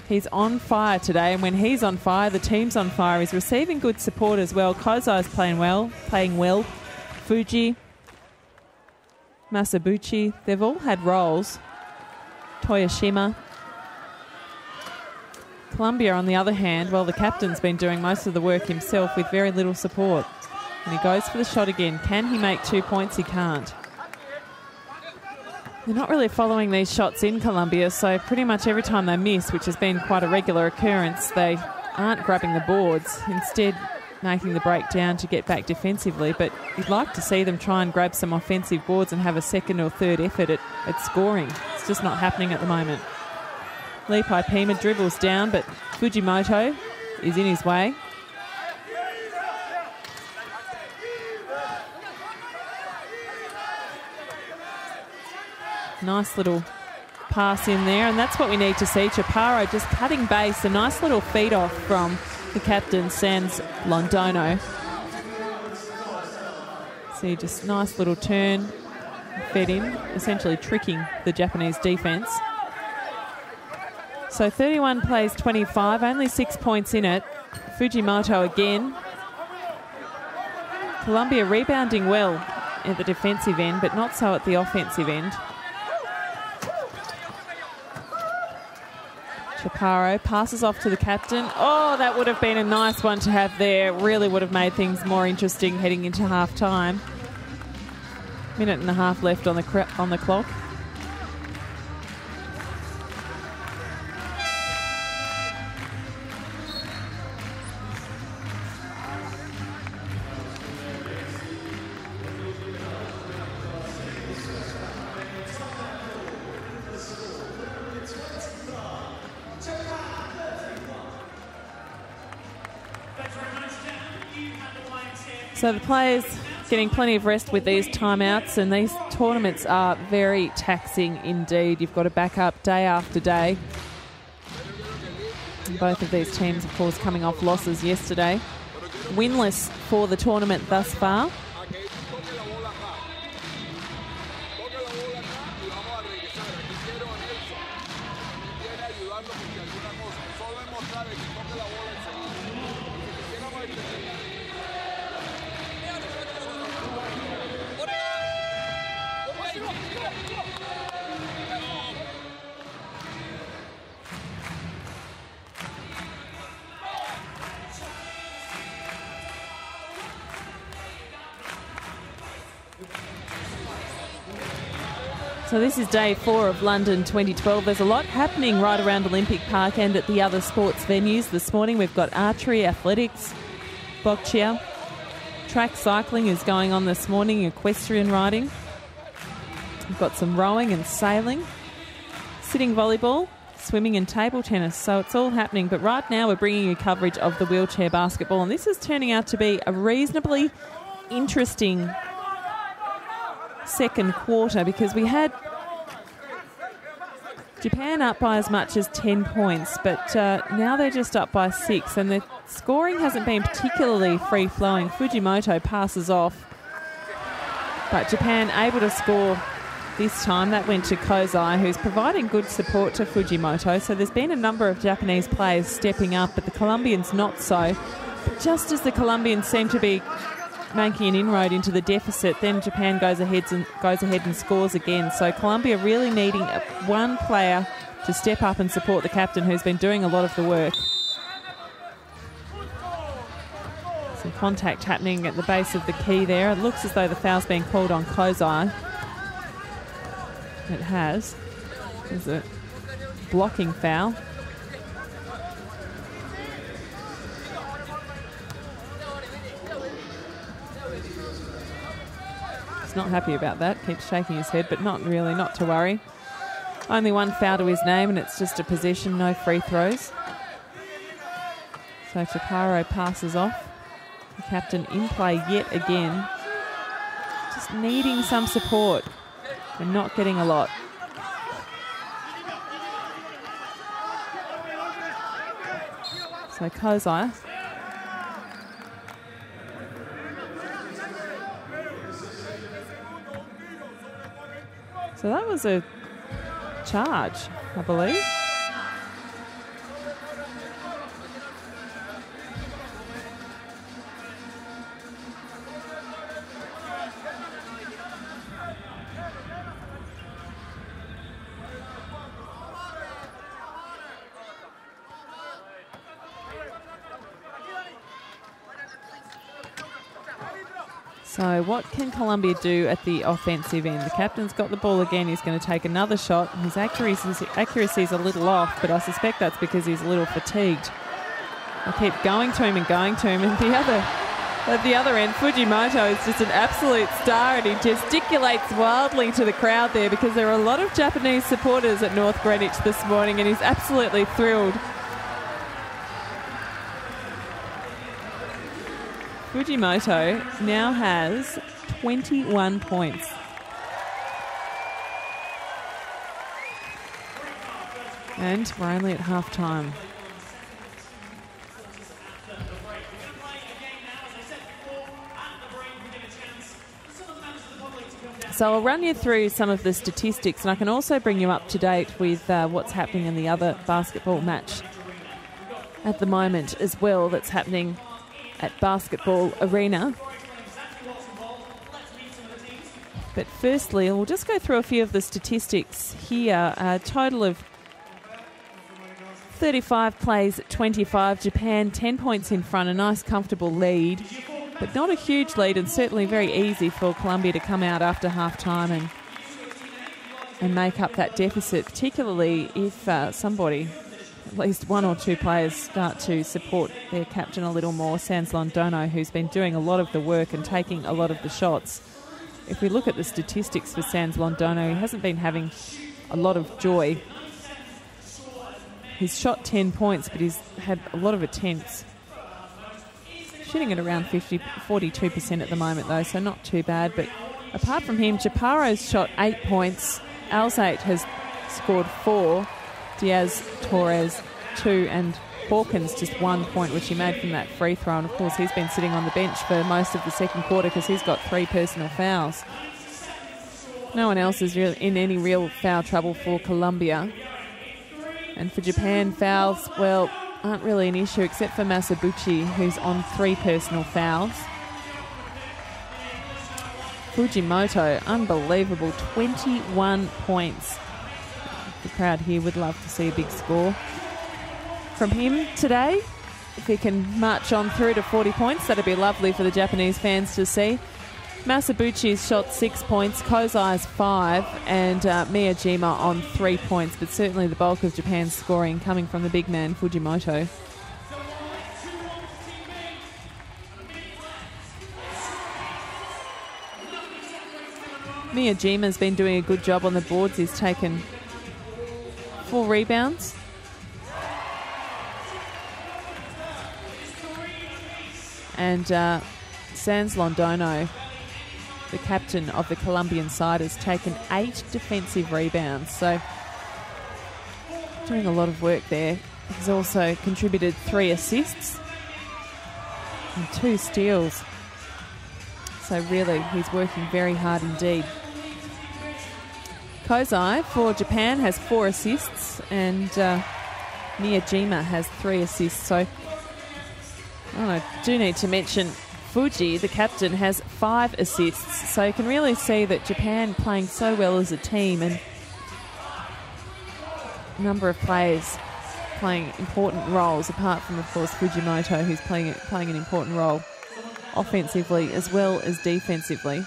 He's on fire today, and when he's on fire, the team's on fire. He's receiving good support as well. Kozai's playing well. Fuji Masabuchi, they've all had roles. Toyoshima. Colombia, on the other hand, well, the captain's been doing most of the work himself with very little support. And he goes for the shot again. Can he make 2 points? He can't. They're not really following these shots in Colombia, so pretty much every time they miss, which has been quite a regular occurrence, they aren't grabbing the boards, instead making the break down to get back defensively. But you'd like to see them try and grab some offensive boards and have a second or third effort at scoring. It's just not happening at the moment. Lee Paipima dribbles down, but Fujimoto is in his way. Nice little pass in there, and that's what we need to see. Chaparro just cutting base. A nice little feed off from the captain, Sans Londono. See, just nice little turn, fed in, essentially tricking the Japanese defence. So 31 plays 25, only 6 points in it. Fujimoto again. Colombia rebounding well at the defensive end, but not so at the offensive end. Chaparro passes off to the captain. Oh, that would have been a nice one to have there. Really would have made things more interesting heading into half-time. Minute and a half left on the clock. So the players getting plenty of rest with these timeouts, and these tournaments are very taxing indeed. You've got to back up day after day. And both of these teams, of course, coming off losses yesterday. Winless for the tournament thus far. So this is day 4 of London 2012. There's a lot happening right around Olympic Park and at the other sports venues. This morning we've got archery, athletics, boccia. Track cycling is going on this morning, equestrian riding. We've got some rowing and sailing, sitting volleyball, swimming and table tennis. So it's all happening. But right now we're bringing you coverage of the wheelchair basketball. And this is turning out to be a reasonably interesting second quarter, because we had Japan up by as much as 10 points, but now they're just up by 6, and the scoring hasn't been particularly free-flowing. Fujimoto passes off, but Japan able to score this time. That went to Kozai, who's providing good support to Fujimoto. So there's been a number of Japanese players stepping up, but the Colombians not so. But just as the Colombians seem to be making an inroad into the deficit, then Japan goes ahead and scores again. So Colombia really needing one player to step up and support the captain, who's been doing a lot of the work. Some contact happening at the base of the key there. It looks as though the foul's been called on Kozai. It has. There's a blocking foul. Not happy about that, keeps shaking his head, but not really, not to worry. Only one foul to his name, and it's just a possession, no free throws. So Chaparro passes off. The captain in play yet again. Just needing some support and not getting a lot. So Kozai. So that was a charge, I believe. So what can Colombia do at the offensive end? The captain's got the ball again. He's going to take another shot. His accuracy is a little off, but I suspect that's because he's a little fatigued. They keep going to him and going to him. And at the other end, Fujimoto is just an absolute star, and he gesticulates wildly to the crowd there because there are a lot of Japanese supporters at North Greenwich this morning, and he's absolutely thrilled. Fujimoto now has 21 points. And we're only at half-time. So I'll run you through some of the statistics, and I can also bring you up to date with what's happening in the other basketball match at the moment as well that's happening at Basketball Arena. But firstly, we'll just go through a few of the statistics here. A total of 35 plays at 25. Japan 10 points in front, a nice comfortable lead, but not a huge lead, and certainly very easy for Colombia to come out after half-time and make up that deficit, particularly if somebody, at least one or two players, start to support their captain a little more, Sans Londono, who's been doing a lot of the work and taking a lot of the shots. If we look at the statistics for Sans Londono, he hasn't been having a lot of joy. He's shot 10 points, but he's had a lot of attempts. Shooting at around 42% at the moment, though, so not too bad. But apart from him, Chaparro's shot 8 points. Alzate has scored 4. Diaz, Torres 2, and Hawkins just 1 point, which he made from that free throw. And of course, he's been sitting on the bench for most of the second quarter because he's got 3 personal fouls. No one else is really in any real foul trouble for Colombia. And for Japan, fouls, well, aren't really an issue except for Masabuchi, who's on 3 personal fouls. Fujimoto, unbelievable, 21 points. The crowd here would love to see a big score from him today. If he can march on through to 40 points, that'd be lovely for the Japanese fans to see. Masabuchi's shot 6 points, Kozai's 5, and Miyajima on 3 points, but certainly the bulk of Japan's scoring coming from the big man, Fujimoto. Miyajima's been doing a good job on the boards. He's taken 4 rebounds. And Sans Londono, the captain of the Colombian side, has taken 8 defensive rebounds. So doing a lot of work there. He's also contributed 3 assists and 2 steals. So really, he's working very hard indeed. Kozai for Japan has 4 assists, and Miyajima has 3 assists. So I do need to mention Fuji, the captain, has 5 assists. So you can really see that Japan playing so well as a team, and a number of players playing important roles, apart from, of course, Fujimoto, who's playing an important role offensively as well as defensively.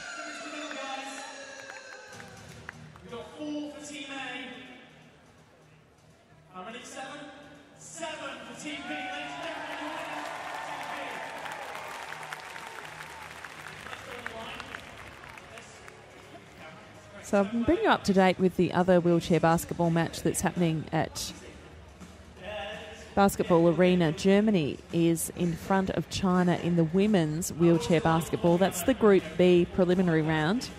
So I'll bring you up to date with the other wheelchair basketball match that's happening at Basketball Arena. Germany is in front of China in the women's wheelchair basketball. That's the Group B preliminary round.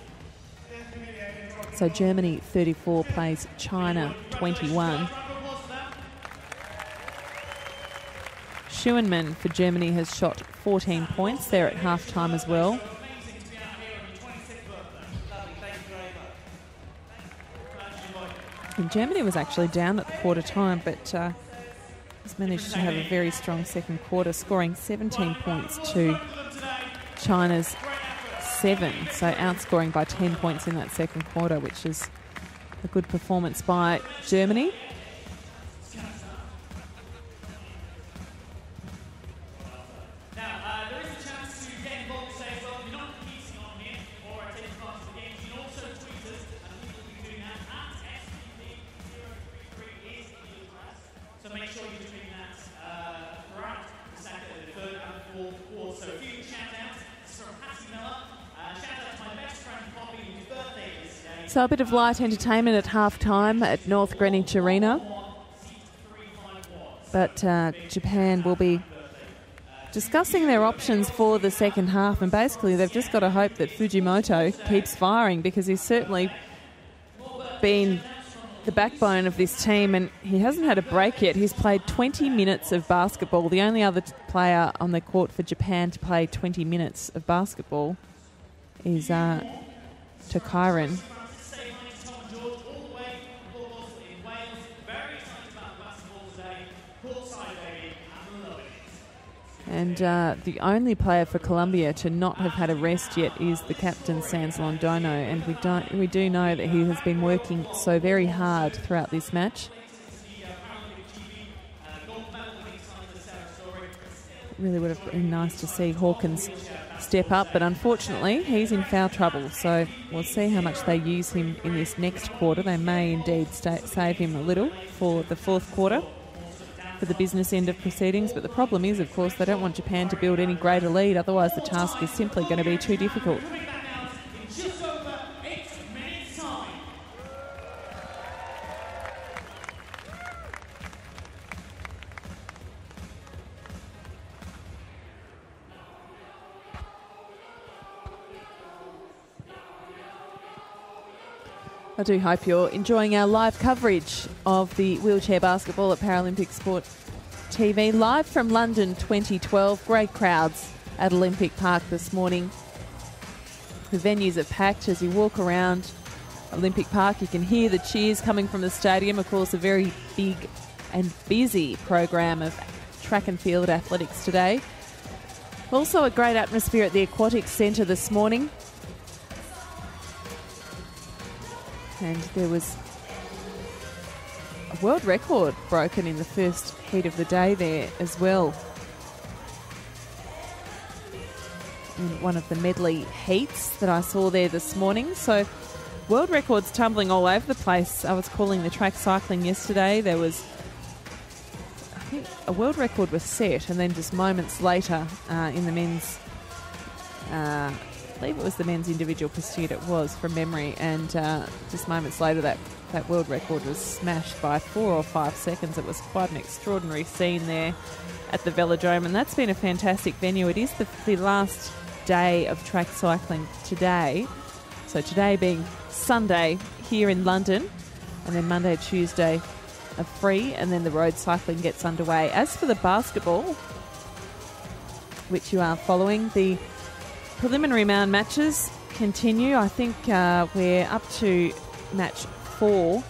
So Germany 34 plays China 21. Schuenman for Germany has shot 14 points. They're at half-time as well. And Germany was actually down at the quarter time, but has managed to have a very strong second quarter, scoring 17 points to China's 7. So outscoring by 10 points in that second quarter, which is a good performance by Germany. So make sure you're doing that throughout the third and fourth quarter. So a few shout-outs from Hattie Miller. Shout-out to my best friend Poppy, whose birthday is today. So a bit of light entertainment at half-time at North Greenwich Arena. But Japan will be discussing their options for the second half, and basically they've just got to hope that Fujimoto keeps firing, because he's certainly been the backbone of this team, and he hasn't had a break yet. He's played 20 minutes of basketball. The only other player on the court for Japan to play 20 minutes of basketball is Tokiren. And the only player for Colombia to not have had a rest yet is the captain, Sans Londono, and we do know that he has been working so very hard throughout this match. It really would have been nice to see Hawkins step up, but unfortunately he's in foul trouble, so we'll see how much they use him in this next quarter. They may indeed save him a little for the fourth quarter, for the business end of proceedings, but the problem is, of course, they don't want Japan to build any greater lead, otherwise the task is simply going to be too difficult. I do hope you're enjoying our live coverage of the wheelchair basketball at Paralympic Sport TV, live from London 2012. Great crowds at Olympic Park this morning. The venues are packed. As you walk around Olympic Park, you can hear the cheers coming from the stadium. Of course, a very big and busy program of track and field athletics today. Also a great atmosphere at the Aquatics Centre this morning. And there was a world record broken in the first heat of the day there as well, in one of the medley heats that I saw there this morning. So world records tumbling all over the place. I was calling the track cycling yesterday. There was, I think, a world record was set, and then just moments later in the men's, I believe it was the men's individual pursuit, it was from memory, and just moments later that world record was smashed by 4 or 5 seconds. It was quite an extraordinary scene there at the Velodrome, and that's been a fantastic venue. It is the last day of track cycling today, so today being Sunday here in London, and then Monday, Tuesday are free, and then the road cycling gets underway. As for the basketball, which you are following, the preliminary round matches continue. I think we're up to match 4.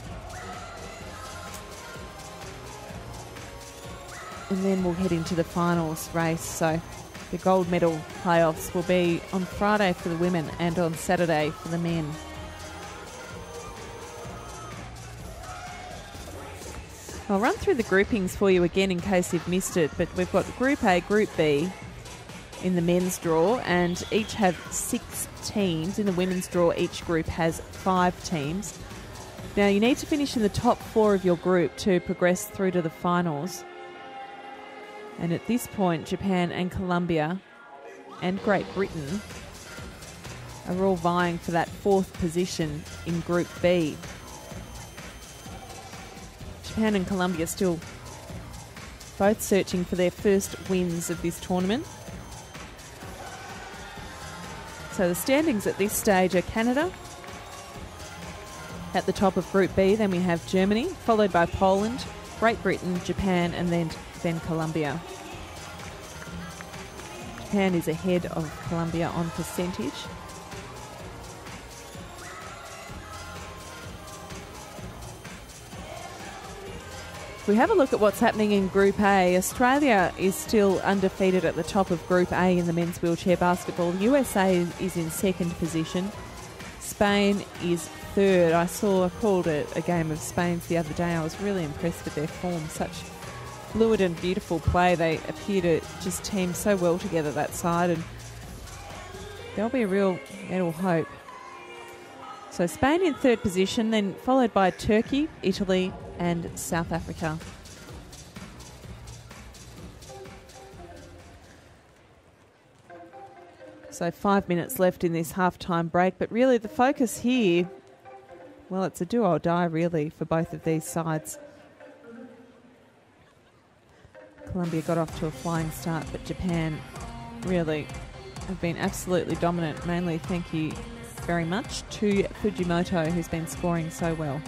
And then we'll head into the finals race. So the gold medal playoffs will be on Friday for the women and on Saturday for the men. I'll run through the groupings for you again in case you've missed it, but we've got Group A, Group B in the men's draw, and each have 6 teams. In the women's draw, each group has 5 teams. Now, you need to finish in the top 4 of your group to progress through to the finals. And at this point, Japan and Colombia and Great Britain are all vying for that 4th position in Group B. Japan and Colombia still both searching for their first wins of this tournament. So the standings at this stage are Canada at the top of Group B. Then we have Germany, followed by Poland, Great Britain, Japan, and then Colombia. Japan is ahead of Colombia on percentage. We have a look at what's happening in Group A. Australia is still undefeated at the top of Group A in the men's wheelchair basketball. USA is in 2nd position. Spain is 3rd. I called a game of Spain's the other day. I was really impressed with their form. Such fluid and beautiful play. They appear to just team so well together, that side, and there'll be a real medal hope. So Spain in 3rd position, then followed by Turkey, Italy and South Africa. So 5 minutes left in this half-time break, but really the focus here, well, it's a do or die really for both of these sides. Colombia got off to a flying start, but Japan really have been absolutely dominant, mainly thank you very much to Fujimoto, who's been scoring so well.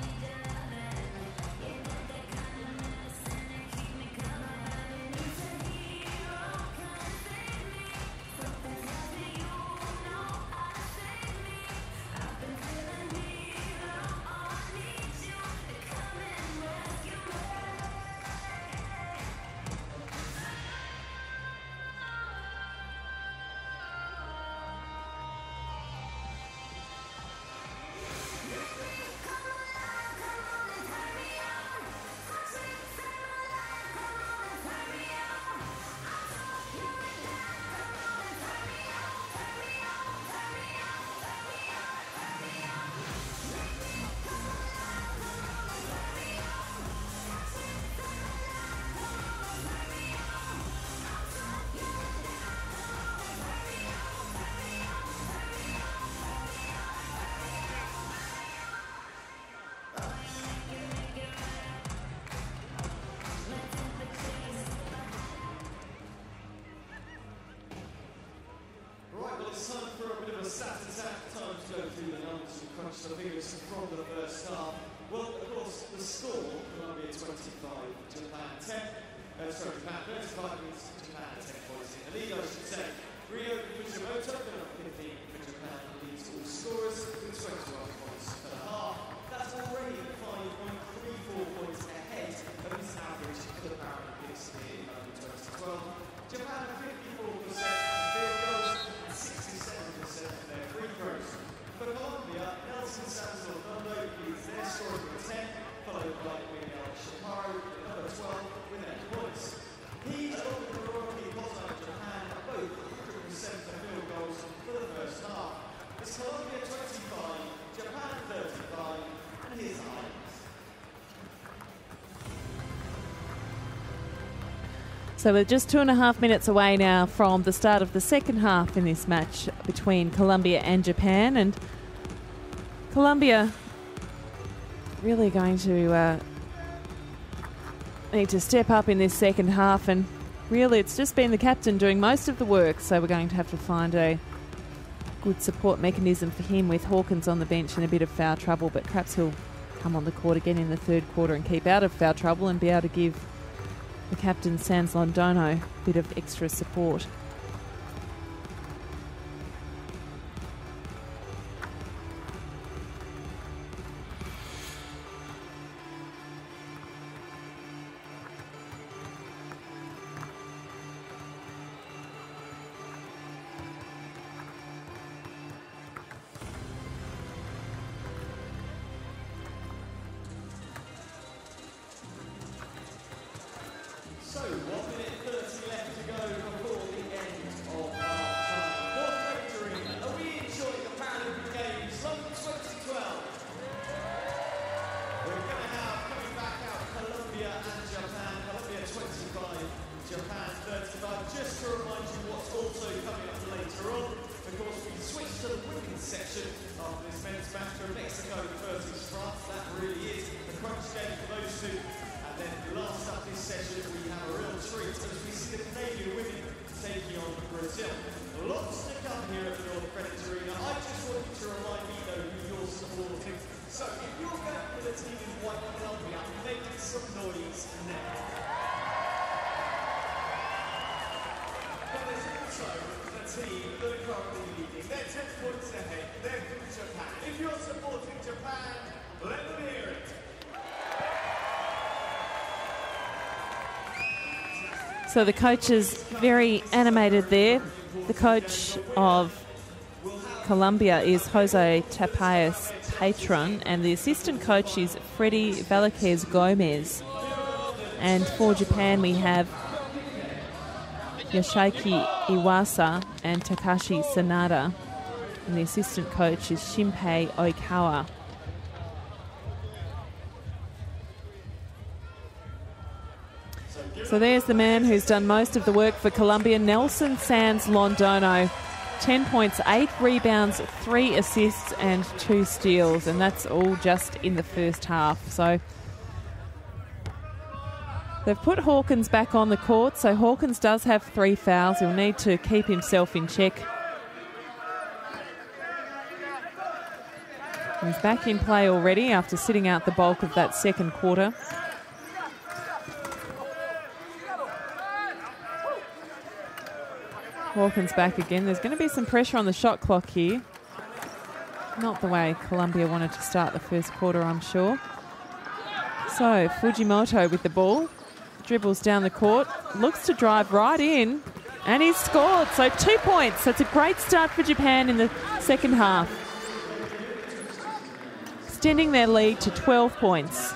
The figures from the first half. Well, of course, the score, Colombia 25, Japan 10. Japan 35 means Japan 10 points in the lead, I should say. Rio Fujimoto, number 15 for Japan, leads all scorers with 21 points for the half. That's already 5.34 points ahead of his average for the Paralympics in 2012. Japan 54% of field goals and 67% of their free throws. For Colombia, Nelson Santos-Londo leads their scoring with 10, followed by Miguel Chaparro with number 12 with 8 points. He, along with Hiroki Hotta of Japan, are both 100% of field goals for the first half. It's Colombia 25, Japan 35, and here's the highlights. So we're just 2.5 minutes away now from the start of the second half in this match between Colombia and Japan, and Colombia really going to need to step up in this second half, and really it's just been the captain doing most of the work, so we're going to have to find a good support mechanism for him with Hawkins on the bench in a bit of foul trouble, but perhaps he'll come on the court again in the third quarter and keep out of foul trouble and be able to give the captain Sans Londono a bit of extra support. So, 1 minute 30 left to go before the end of half-time. North Greenwich Arena, are we enjoying the Paralympic Games London 2012? We're going to have, coming back out, Colombia and Japan. Colombia 25, Japan 35. Just to remind you what's also coming up later on. Of course, we switch to the women's section after this men's match from Mexico versus France. That really is the crunch game for those two. And then last up this session, we have a real treat as we see the Canadian women taking on Brazil. Lots to come here at the North Greenwich Arena. I just want you to remind me, though, who you're supporting. So if you're going for the team in white Colombia, make some noise now. But there's also the team that are currently leading. They're 10 points ahead. They're from Japan. If you're supporting Japan, let them hear it. So the coach is very animated there. The coach of Colombia is Jose Tapayas Patron, and the assistant coach is Freddy Velasquez Gomez. And for Japan we have Yoshiaki Iwasa and Takashi Sanada, and the assistant coach is Shinpei Oikawa. So there's the man who's done most of the work for Colombia, Nelson Sans Londono, 10 points, 8 rebounds, 3 assists and 2 steals, and that's all just in the first half. So they've put Hawkins back on the court, so Hawkins does have 3 fouls. He'll need to keep himself in check. He's back in play already after sitting out the bulk of that second quarter. Hawkins back again. There's going to be some pressure on the shot clock here. Not the way Columbia wanted to start the first quarter, I'm sure. So Fujimoto with the ball. Dribbles down the court. Looks to drive right in. And he's scored. So 2 points. That's a great start for Japan in the second half. Extending their lead to 12 points.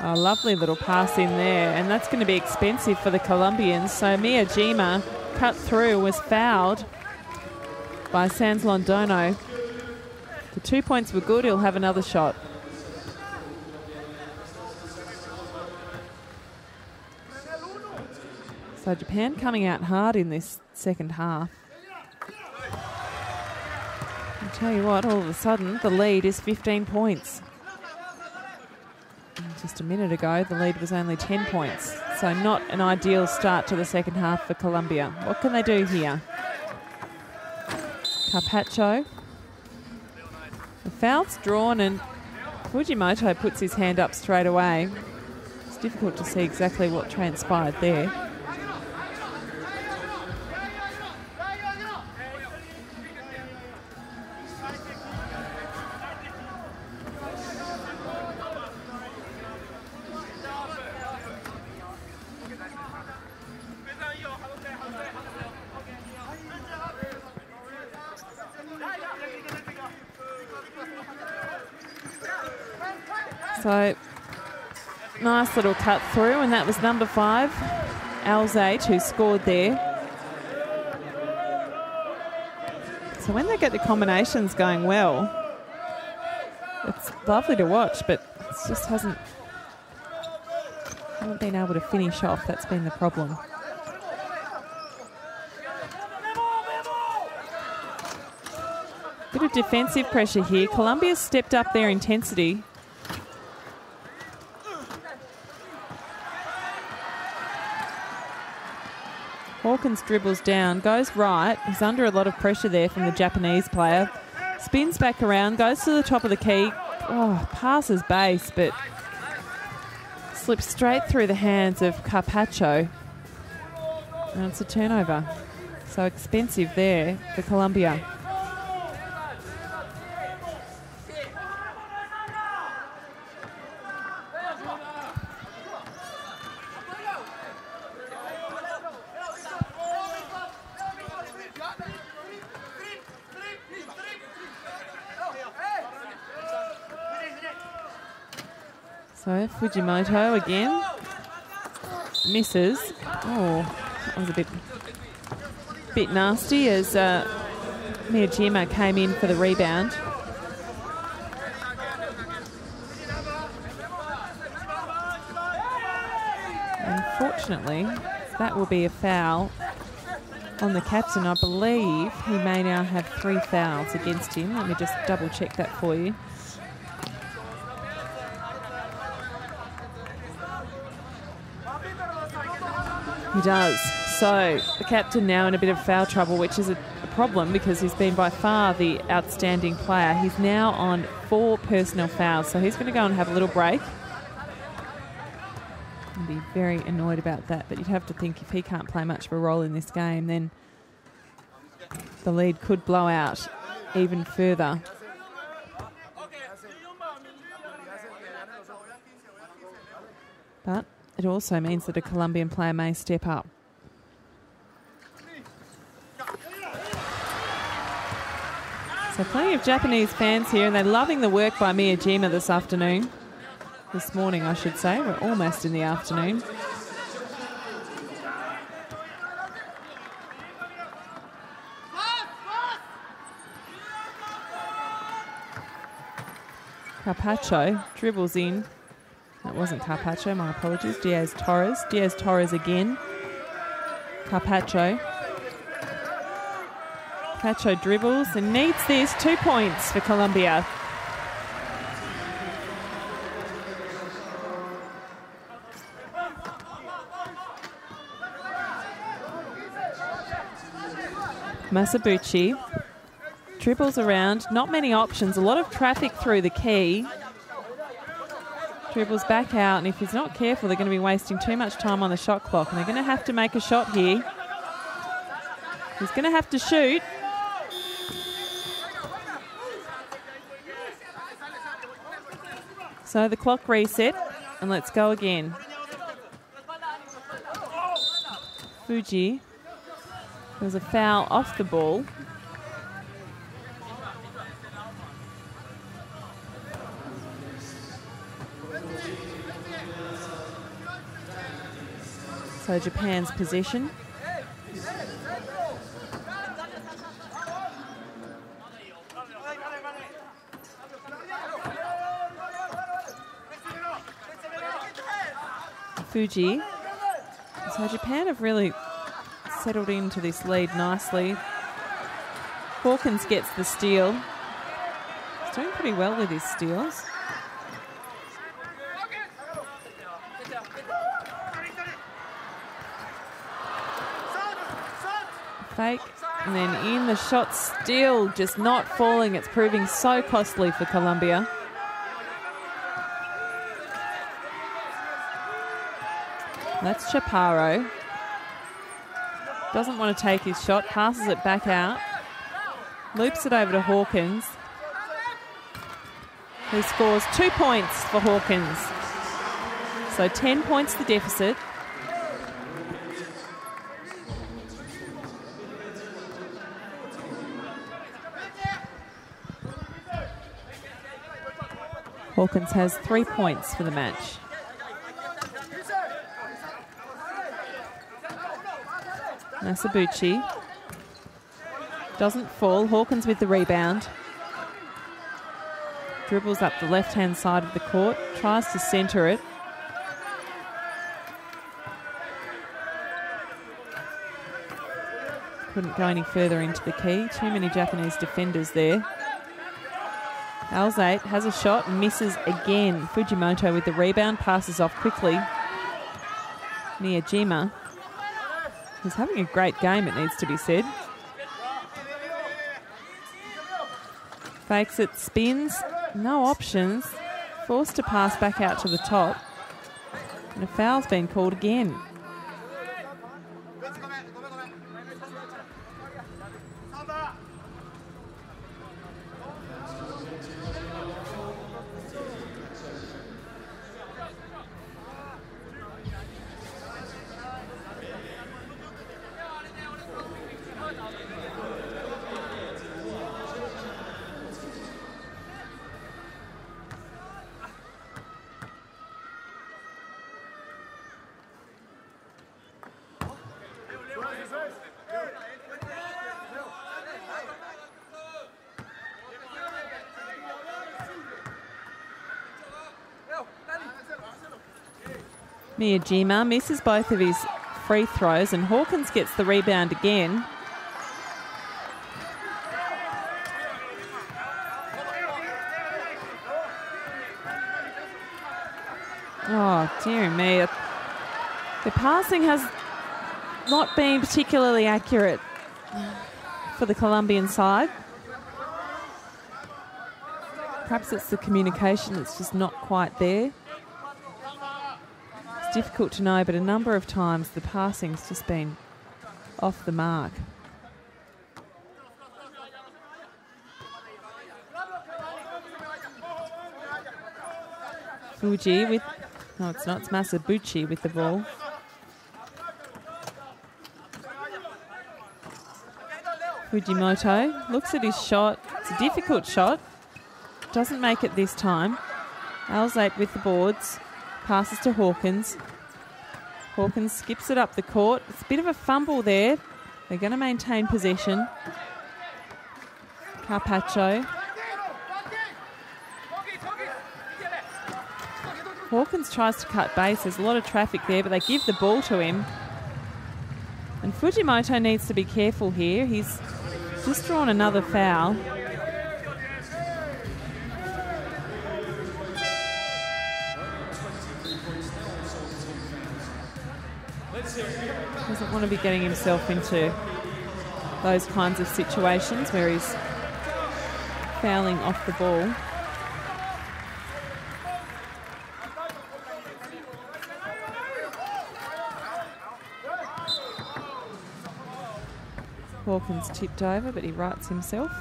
A lovely little pass in there, and that's going to be expensive for the Colombians. So Miyajima cut through, was fouled by Sans Londono. The 2 points were good. He'll have another shot. So Japan coming out hard in this second half. I'll tell you what, all of a sudden the lead is 15 points. Just a minute ago, the lead was only 10 points. So not an ideal start to the second half for Colombia. What can they do here? Carpaccio. The foul's drawn and Fujimoto puts his hand up straight away. It's difficult to see exactly what transpired there. So, nice little cut through, and that was number 5, Alzate, who scored there. So when they get the combinations going well, it's lovely to watch, but it just haven't been able to finish off. That's been the problem. Bit of defensive pressure here. Colombia's stepped up their intensity. Hawkins dribbles down, goes right. He's under a lot of pressure there from the Japanese player. Spins back around, goes to the top of the key. Oh, passes base, but slips straight through the hands of Carpaccio. And it's a turnover. So expensive there for Colombia. So Fujimoto again misses. Oh, that was a bit nasty as Miyajima came in for the rebound. Unfortunately, that will be a foul on the captain. I believe he may now have 3 fouls against him. Let me just double check that for you. He does. So the captain now in a bit of foul trouble, which is a problem because he's been by far the outstanding player. He's now on 4 personal fouls, so he's going to go and have a little break. I'd be very annoyed about that, but you'd have to think if he can't play much of a role in this game, then the lead could blow out even further. But it also means that a Colombian player may step up. So plenty of Japanese fans here, and they're loving the work by Miyajima this afternoon. This morning, I should say. We're almost in the afternoon. Carpaccio dribbles in. That wasn't Carpaccio, my apologies. Diaz-Torres. Diaz-Torres again. Carpaccio. Carpaccio dribbles and needs this. 2 points for Colombia. Masabuchi dribbles around. Not many options. A lot of traffic through the key. Dribbles back out, and if he's not careful, they're going to be wasting too much time on the shot clock, and they're going to have to make a shot here. He's going to have to shoot. So the clock reset, and let's go again. Fuji. There was a foul off the ball. So Japan's possession. Fuji. So Japan have really settled into this lead nicely. Hawkins gets the steal. He's doing pretty well with his steals. Fake, and then in the shot, still just not falling. It's proving so costly for Colombia. That's Chaparro. Doesn't want to take his shot, passes it back out. Loops it over to Hawkins, who scores 2 points for Hawkins. So 10 points the deficit. Hawkins has 3 points for the match. Masabuchi doesn't fall. Hawkins with the rebound. Dribbles up the left-hand side of the court. Tries to centre it. Couldn't go any further into the key. Too many Japanese defenders there. Alzate has a shot and misses again. Fujimoto with the rebound, passes off quickly. Miyajima. He's having a great game, it needs to be said. Fakes it, spins, no options. Forced to pass back out to the top. And a foul's been called again. Miyajima misses both of his free throws and Hawkins gets the rebound again. Oh, dear me. The passing has not been particularly accurate for the Colombian side. Perhaps it's the communication that's just not quite there. It's difficult to know, but a number of times the passing's just been off the mark. Fuji with... No, it's not. It's Masabuchi with the ball. Fujimoto looks at his shot. It's a difficult shot. Doesn't make it this time. Alzate with the boards. Passes to Hawkins. Hawkins skips it up the court. It's a bit of a fumble there. They're going to maintain possession. Hawkins tries to cut base. There's a lot of traffic there, but they give the ball to him. And Fujimoto needs to be careful here. He's just drawn another foul. Doesn't want to be getting himself into those kinds of situations where he's fouling off the ball. Hawkins tipped over, but he rights himself.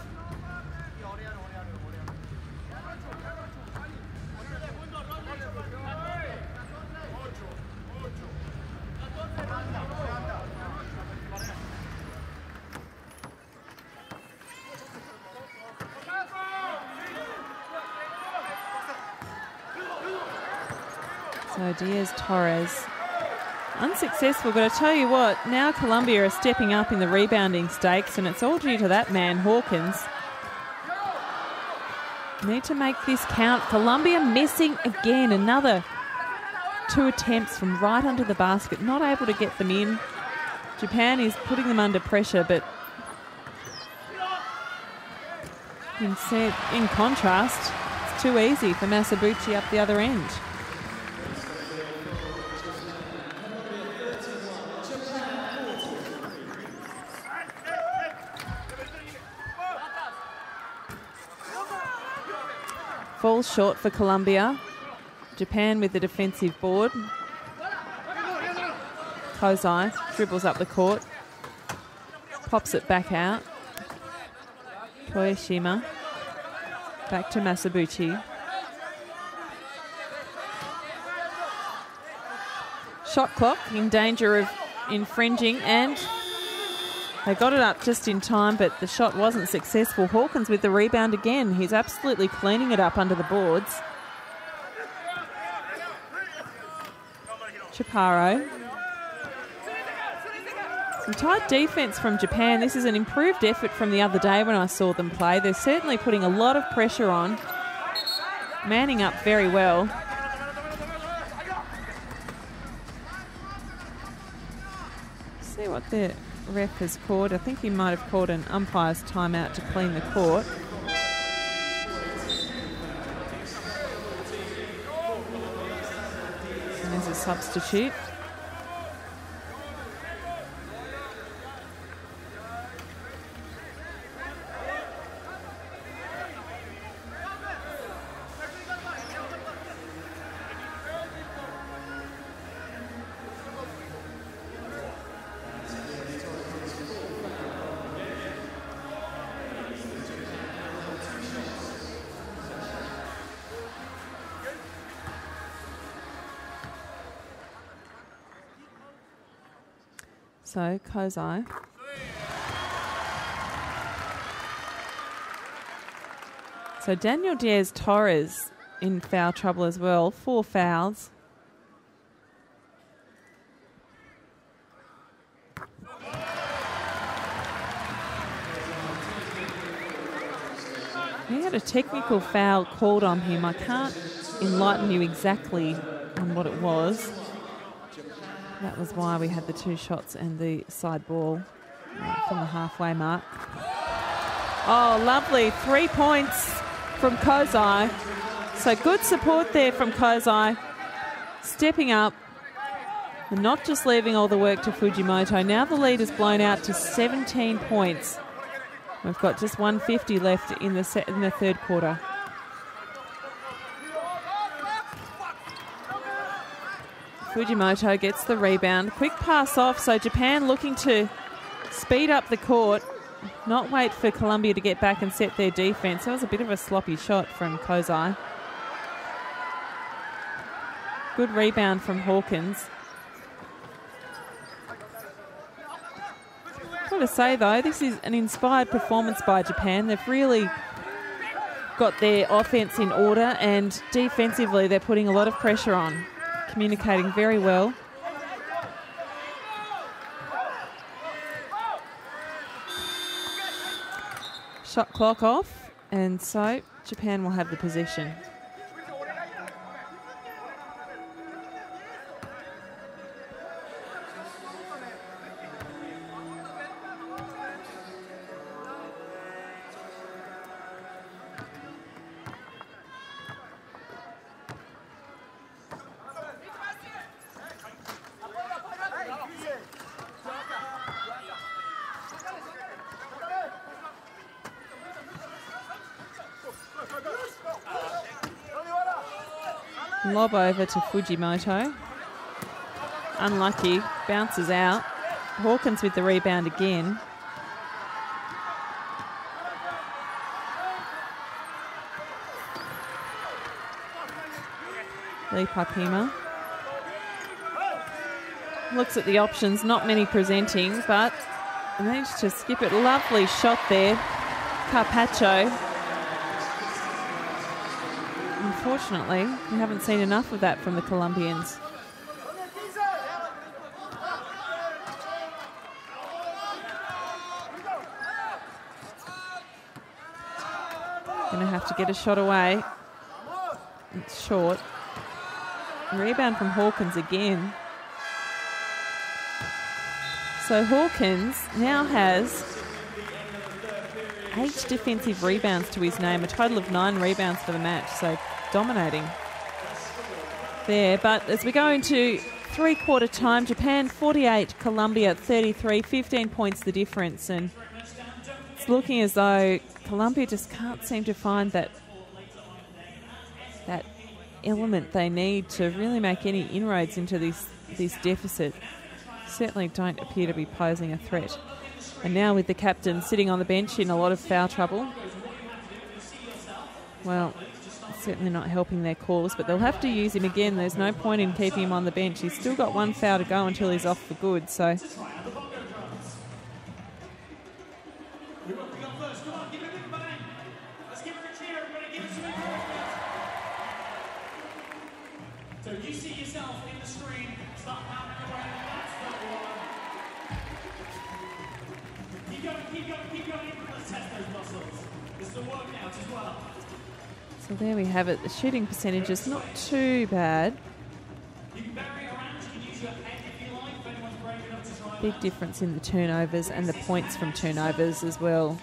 So Diaz-Torres unsuccessful, but I tell you what, now Colombia are stepping up in the rebounding stakes, and it's all due to that man, Hawkins. Need to make this count. Colombia missing again. Another 2 attempts from right under the basket, not able to get them in. Japan is putting them under pressure, but in contrast, it's too easy for Masabuchi up the other end. Falls short for Colombia. Japan with the defensive board. Kozai dribbles up the court. Pops it back out. Koishima. Back to Masabuchi. Shot clock in danger of infringing, and they got it up just in time, but the shot wasn't successful. Hawkins with the rebound again. He's absolutely cleaning it up under the boards. Chaparro. Some tight defence from Japan. This is an improved effort from the other day when I saw them play. They're certainly putting a lot of pressure on. Manning up very well. See what the ref has called. I think he might have called an umpire's timeout to clean the court. And there's a substitute. So, Kozai. So, Daniel Diaz-Torres in foul trouble as well. 4 fouls. He had a technical foul called on him. I can't enlighten you exactly on what it was. That was why we had the 2 shots and the side ball from the halfway mark. Oh, lovely. 3 points from Kozai. So good support there from Kozai. Stepping up and not just leaving all the work to Fujimoto. Now the lead is blown out to 17 points. We've got just 1:50 left in the third quarter. Fujimoto gets the rebound. Quick pass off, so Japan looking to speed up the court, not wait for Colombia to get back and set their defence. That was a bit of a sloppy shot from Kozai. Good rebound from Hawkins. Got to say though, this is an inspired performance by Japan. They've really got their offence in order, and defensively they're putting a lot of pressure on. Communicating very well. Shot clock off, and so Japan will have the possession. Lob over to Fujimoto. Unlucky. Bounces out. Hawkins with the rebound again. Lee Papima. Looks at the options. Not many presenting, but managed to skip it. Lovely shot there. Carpaccio. Unfortunately, we haven't seen enough of that from the Colombians. Going to have to get a shot away. It's short. Rebound from Hawkins again. So Hawkins now has 8 defensive rebounds to his name, a total of 9 rebounds for the match, so dominating there. But as we go into three-quarter time, Japan 48, Colombia 33, 15 points the difference, and it's looking as though Colombia just can't seem to find that element they need to really make any inroads into this deficit. Certainly don't appear to be posing a threat. And now with the captain sitting on the bench in a lot of foul trouble, well, certainly not helping their cause, but they'll have to use him again. There's no point in keeping him on the bench. He's still got 1 foul to go until he's off for good, so... So you see yourself in the screen, start pounding away, that's the one. Keep going, let's test those muscles. This is a workout as well. So there we have it. The shooting percentage is not too bad. You can vary around, you can use your head if you like, if anyone's brave enough to try. Big difference in the turnovers and the points from turnovers as well.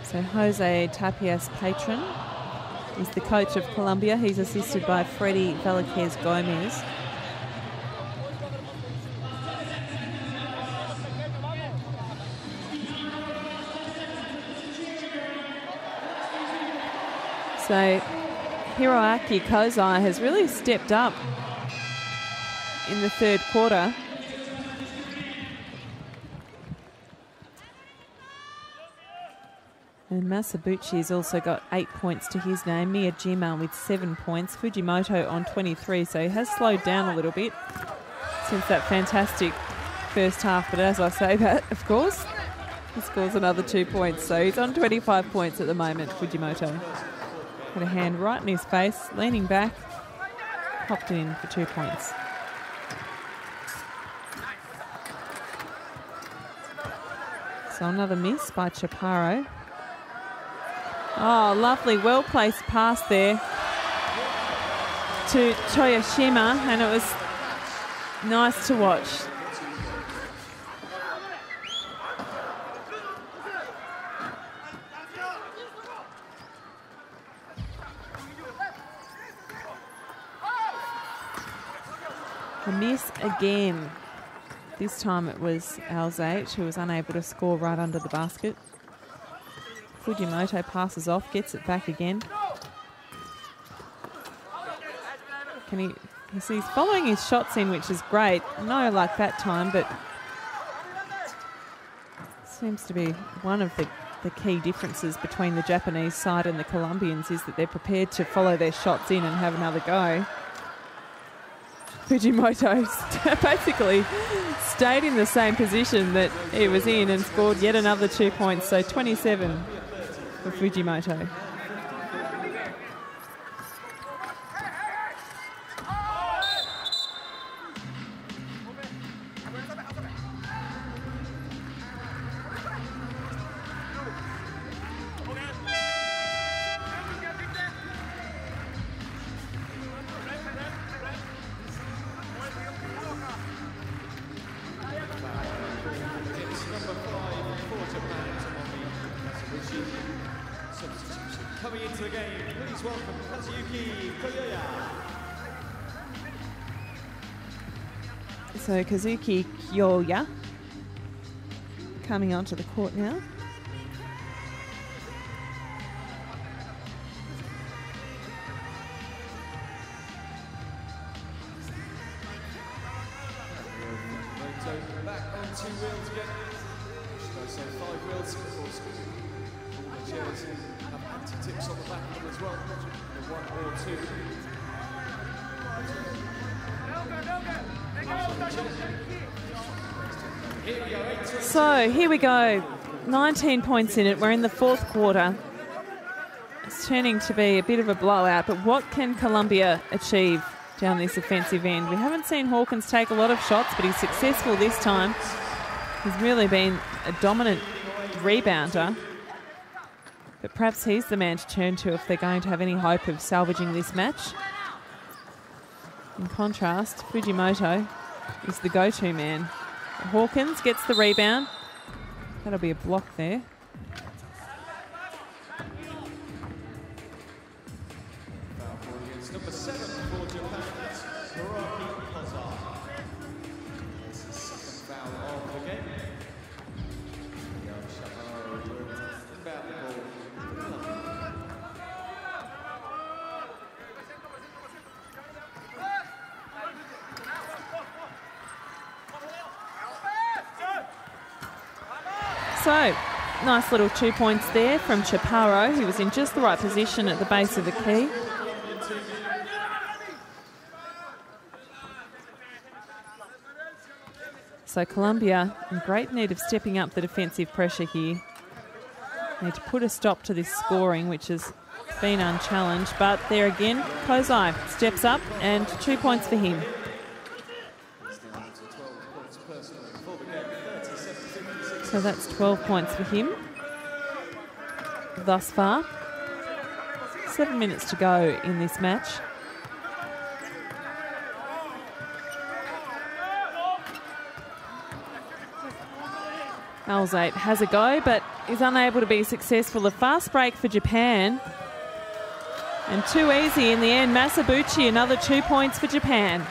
So Jose Tapias Patron is the coach of Colombia. He's assisted by Freddy Velasquez Gomez. So Hiroaki Kozai has really stepped up in the third quarter. And Masabuchi has also got 8 points to his name. Miyajima with 7 points. Fujimoto on 23, so he has slowed down a little bit since that fantastic first half. But as I say that, of course, he scores another 2 points. So he's on 25 points at the moment, Fujimoto. Had a hand right in his face, leaning back, popped it in for 2 points. So another miss by Chaparro. Oh, lovely, well-placed pass there to Toyoshima, and it was nice to watch. A miss again. This time it was Alzate who was unable to score right under the basket. Fujimoto passes off, gets it back again. He's following his shots in, which is great. No luck that time, but seems to be one of the key differences between the Japanese side and the Colombians is that they're prepared to follow their shots in and have another go. Fujimoto basically stayed in the same position that he was in and scored yet another 2 points, so 27 for Fujimoto. It's number 5 for Japan, Tomomi Masabuchi. Substitution. coming into the game, please welcome Kazuki Koyoya. So Kazuki Koyoya coming onto the court now. Back on 2 wheels again. So 5 wheels, of course. All the chairs have anti-tips on the back of them as well. The 1 or 2. Here we go. So here we go. 19 points in it. We're in the 4th quarter. It's turning to be a bit of a blowout, but what can Columbia achieve down this offensive end? We haven't seen Hawkins take a lot of shots, but he's successful this time. He's really been a dominant rebounder, but perhaps he's the man to turn to if they're going to have any hope of salvaging this match. In contrast, Fujimoto is the go-to man. Hawkins gets the rebound. That'll be a block there. Number 7 for Japan, that's Hiraki Hazard. This is the second foul of the game. About the ball. So, nice little 2 points there from Chaparro, who was in just the right position at the base of the key. So Columbia in great need of stepping up the defensive pressure here. Need to put a stop to this scoring, which has been unchallenged. But there again, Kozai steps up and 2 points for him. So that's 12 points for him thus far. 7 minutes to go in this match. Alzate has a go, but is unable to be successful. A fast break for Japan. And too easy in the end. Masabuchi, another 2 points for Japan.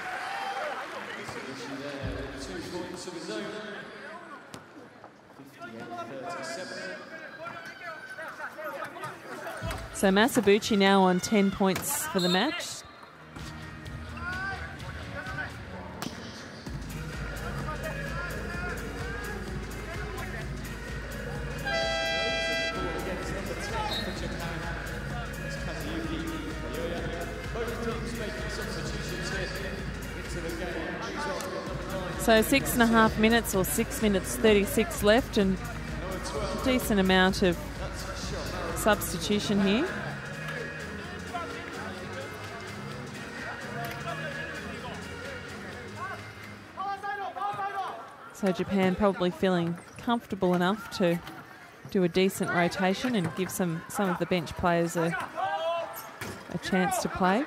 So Masabuchi now on 10 points for the match. So 6.5 minutes or 6 minutes 36 left, and a decent amount of substitution here. So Japan probably feeling comfortable enough to do a decent rotation and give some of the bench players a chance to play.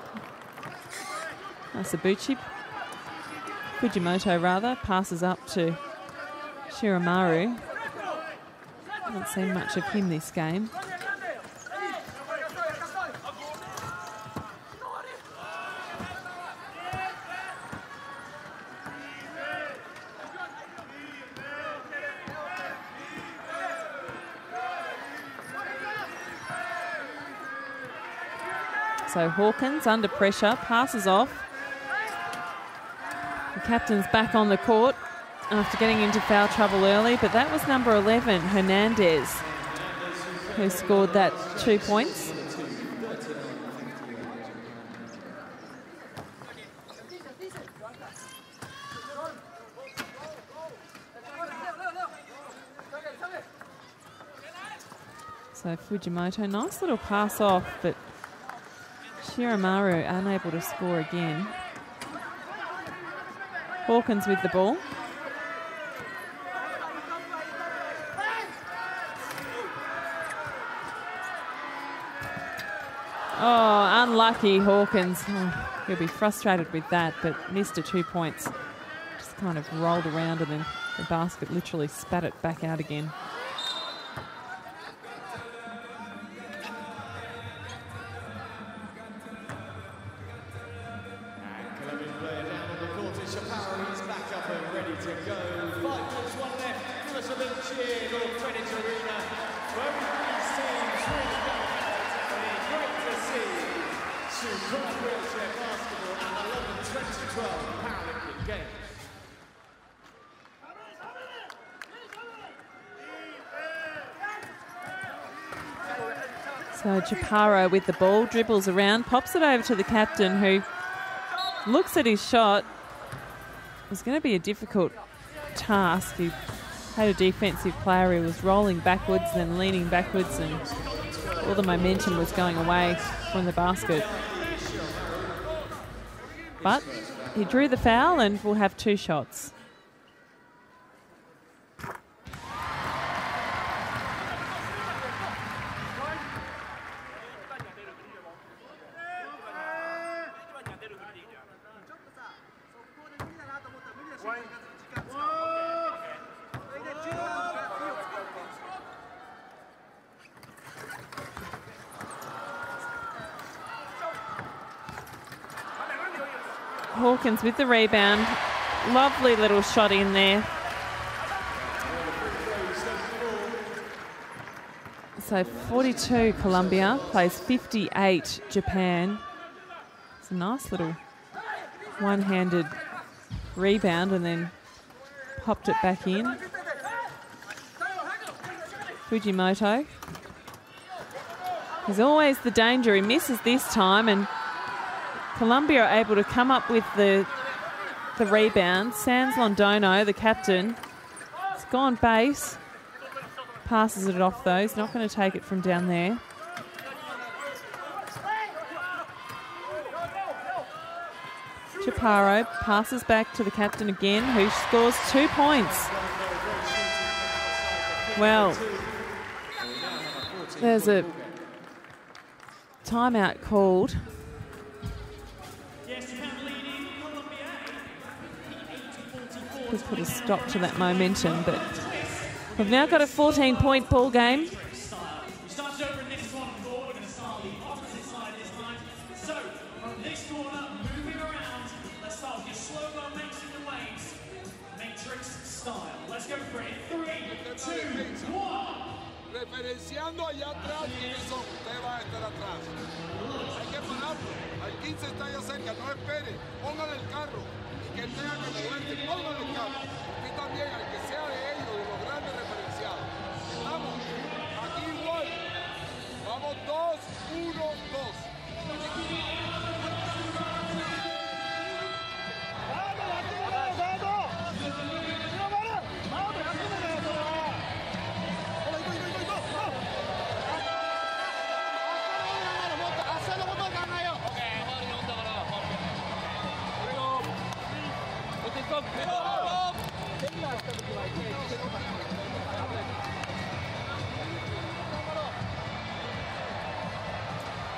Fujimoto rather, passes up to Shiramaru. Haven't seen much of him this game. So Hawkins under pressure, passes off. The captain's back on the court after getting into foul trouble early, but that was number 11, Hernandez, who scored that 2 points. So Fujimoto, nice little pass off, but Shiramaru unable to score again. Hawkins with the ball. Oh, unlucky Hawkins. Oh, he'll be frustrated with that, but missed a 2 points. Just kind of rolled around and then the basket literally spat it back out again. go. 5 minutes, 1 left. Give us a little cheer, North Greenwich Arena. Both these teams really going at it. Great to see superb wheelchair basketball at the London 2012 Paralympic Games. So Chaparro with the ball, dribbles around, pops it over to the captain, who looks at his shot. It's going to be a difficult task. He had a defensive player who was rolling backwards, then leaning backwards, and all the momentum was going away from the basket. But he drew the foul and will have 2 shots. Hawkins with the rebound. Lovely little shot in there. So 42 Colombia plays 58 Japan. It's a nice little one-handed rebound and then popped it back in. Fujimoto. There's always the danger. He misses this time, and Colombia are able to come up with the rebound. Sans Londono, the captain, has gone base. Passes it off though. He's not going to take it from down there. Chaparro passes back to the captain again, who scores 2 points. Well, there's a timeout called. Just put a stop to that momentum, but we've now got a 14-point ball game. Referenciando allá atrás, Wilson, usted va a estar atrás. Hay que pararlo. Al 15 está allá cerca, no espere. Póngale el carro y que tenga que moverse. Póngale el carro. Y también, al que sea de ellos, de los grandes referenciados. Estamos aquí igual. Vamos 2, 1, 2.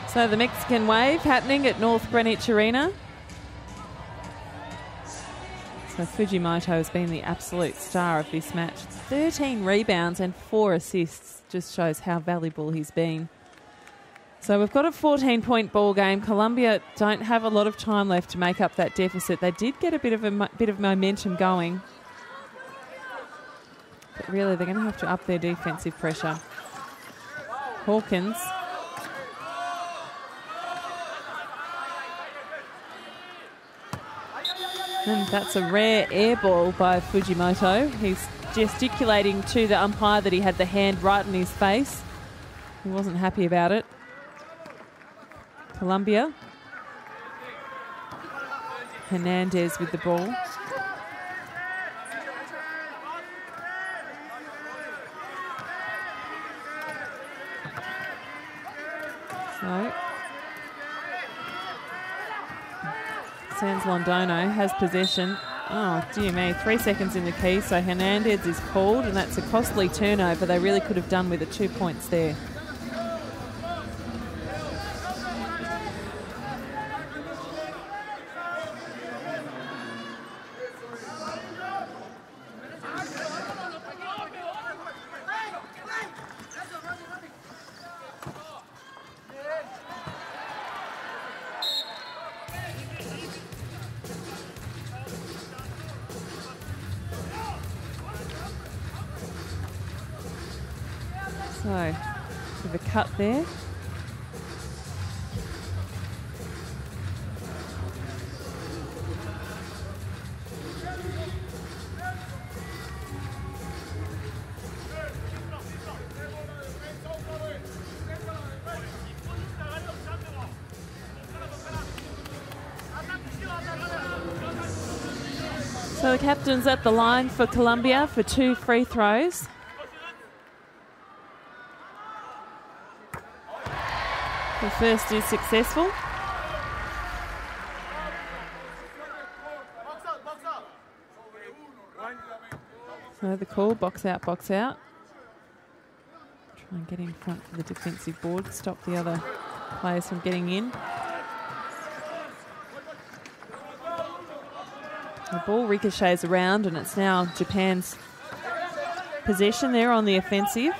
So the Mexican wave happening at North Greenwich Arena. So Fujimoto has been the absolute star of this match. 13 rebounds and 4 assists, just shows how valuable he's been. So we've got a 14-point ball game. Colombia don't have a lot of time left to make up that deficit. They did get a bit of momentum going, but really they're going to have to up their defensive pressure. Hawkins. And that's a rare air ball by Fujimoto. He's gesticulating to the umpire that he had the hand right in his face. He wasn't happy about it. Colombia. Hernandez with the ball. So Sans Londono has possession. Oh, dear me, 3 seconds in the key. So Hernandez is called, and that's a costly turnover. They really could have done with the 2 points there. So, bit of a cut there. So the captain's at the line for Colombia for 2 free throws. The first is successful. So the call, box out, box out. Try and get in front for the defensive board, stop the other players from getting in. The ball ricochets around and it's now Japan's possession there on the offensive.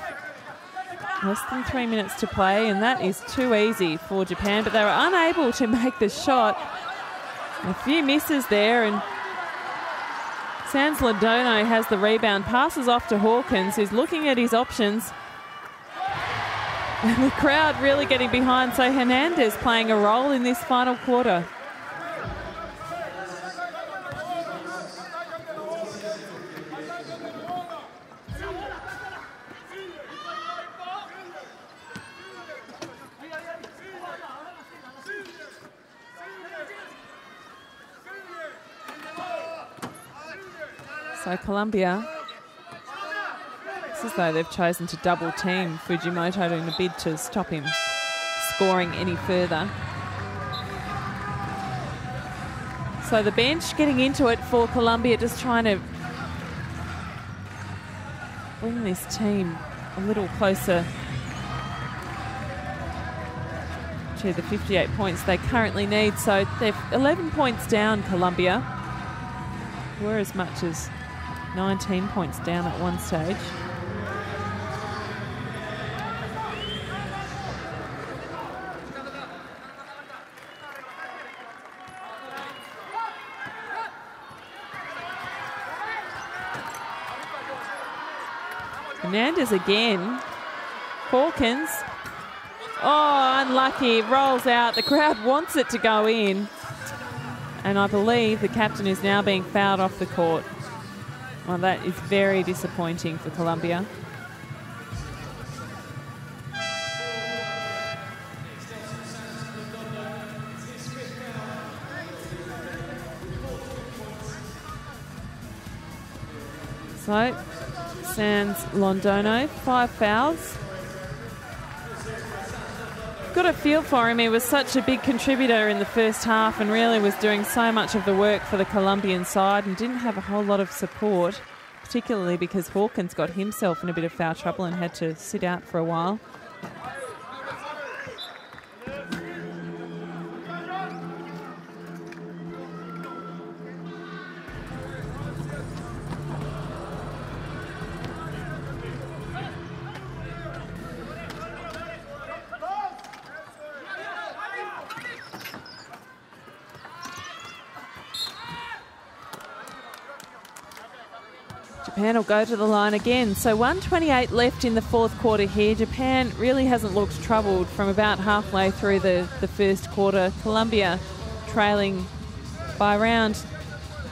Less than 3 minutes to play and that is too easy for Japan, but they were unable to make the shot. A few misses there and Sans Londono has the rebound, passes off to Hawkins who's looking at his options. And the crowd really getting behind, so Hernandez playing a role in this final quarter. So Colombia, it's as though they've chosen to double team Fujimoto in a bid to stop him scoring any further. So the bench getting into it for Colombia, just trying to bring this team a little closer to the 58 points they currently need. So they're 11 points down, Colombia. Were as much as 19 points down at one stage. Hernandez again. Hawkins. Oh, unlucky. Rolls out. The crowd wants it to go in. And I believe the captain is now being fouled off the court. Well, that is very disappointing for Colombia. So, Sans Londono, 5 fouls. Got a feel for him. He was such a big contributor in the first half and really was doing so much of the work for the Colombian side and didn't have a whole lot of support, particularly because Hawkins got himself in a bit of foul trouble and had to sit out for a while. Japan will go to the line again. So 1:28 left in the fourth quarter here. Japan really hasn't looked troubled from about halfway through the first quarter. Colombia trailing by around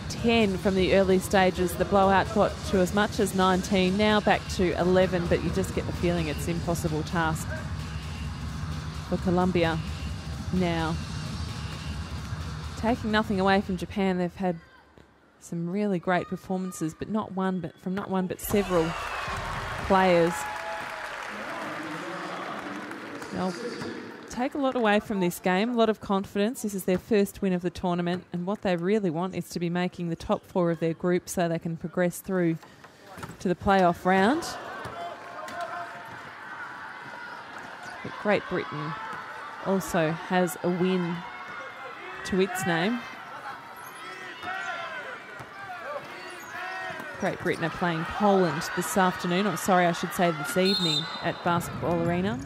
10 from the early stages. The blowout got to as much as 19, now back to 11, but you just get the feeling it's an impossible task for Colombia now. Taking nothing away from Japan, they've had some really great performances, but not one but several players. They'll take a lot away from this game, a lot of confidence. This is their first win of the tournament, and what they really want is to be making the top 4 of their group so they can progress through to the playoff round. But Great Britain also has a win to its name. Great Britain are playing Poland this afternoon, or sorry, I should say this evening at Basketball Arena.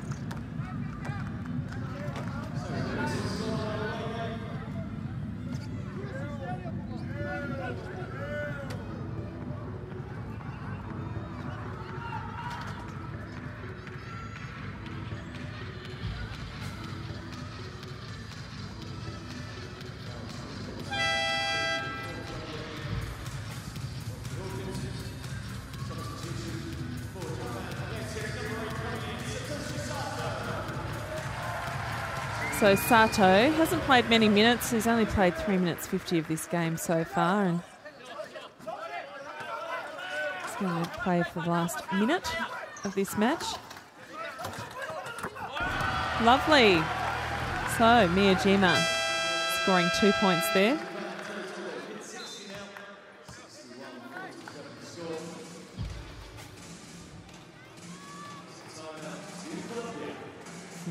So Sato hasn't played many minutes. He's only played 3 minutes 50 of this game so far, and he's going to play for the last minute of this match. Lovely. So Miyajima scoring 2 points there.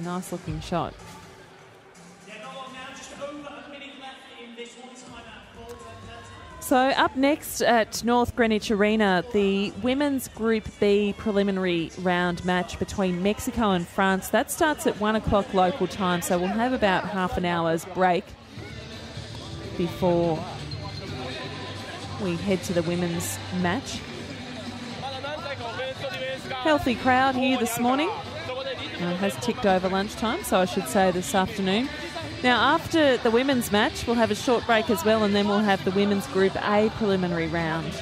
Nice looking shot. So up next at North Greenwich Arena, the Women's Group B preliminary round match between Mexico and France. That starts at 1 o'clock local time, so we'll have about half an hour's break before we head to the women's match. Healthy crowd here this morning. It has ticked over lunchtime, so I should say this afternoon. Now, after the women's match, we'll have a short break as well, and then we'll have the Women's Group A preliminary round.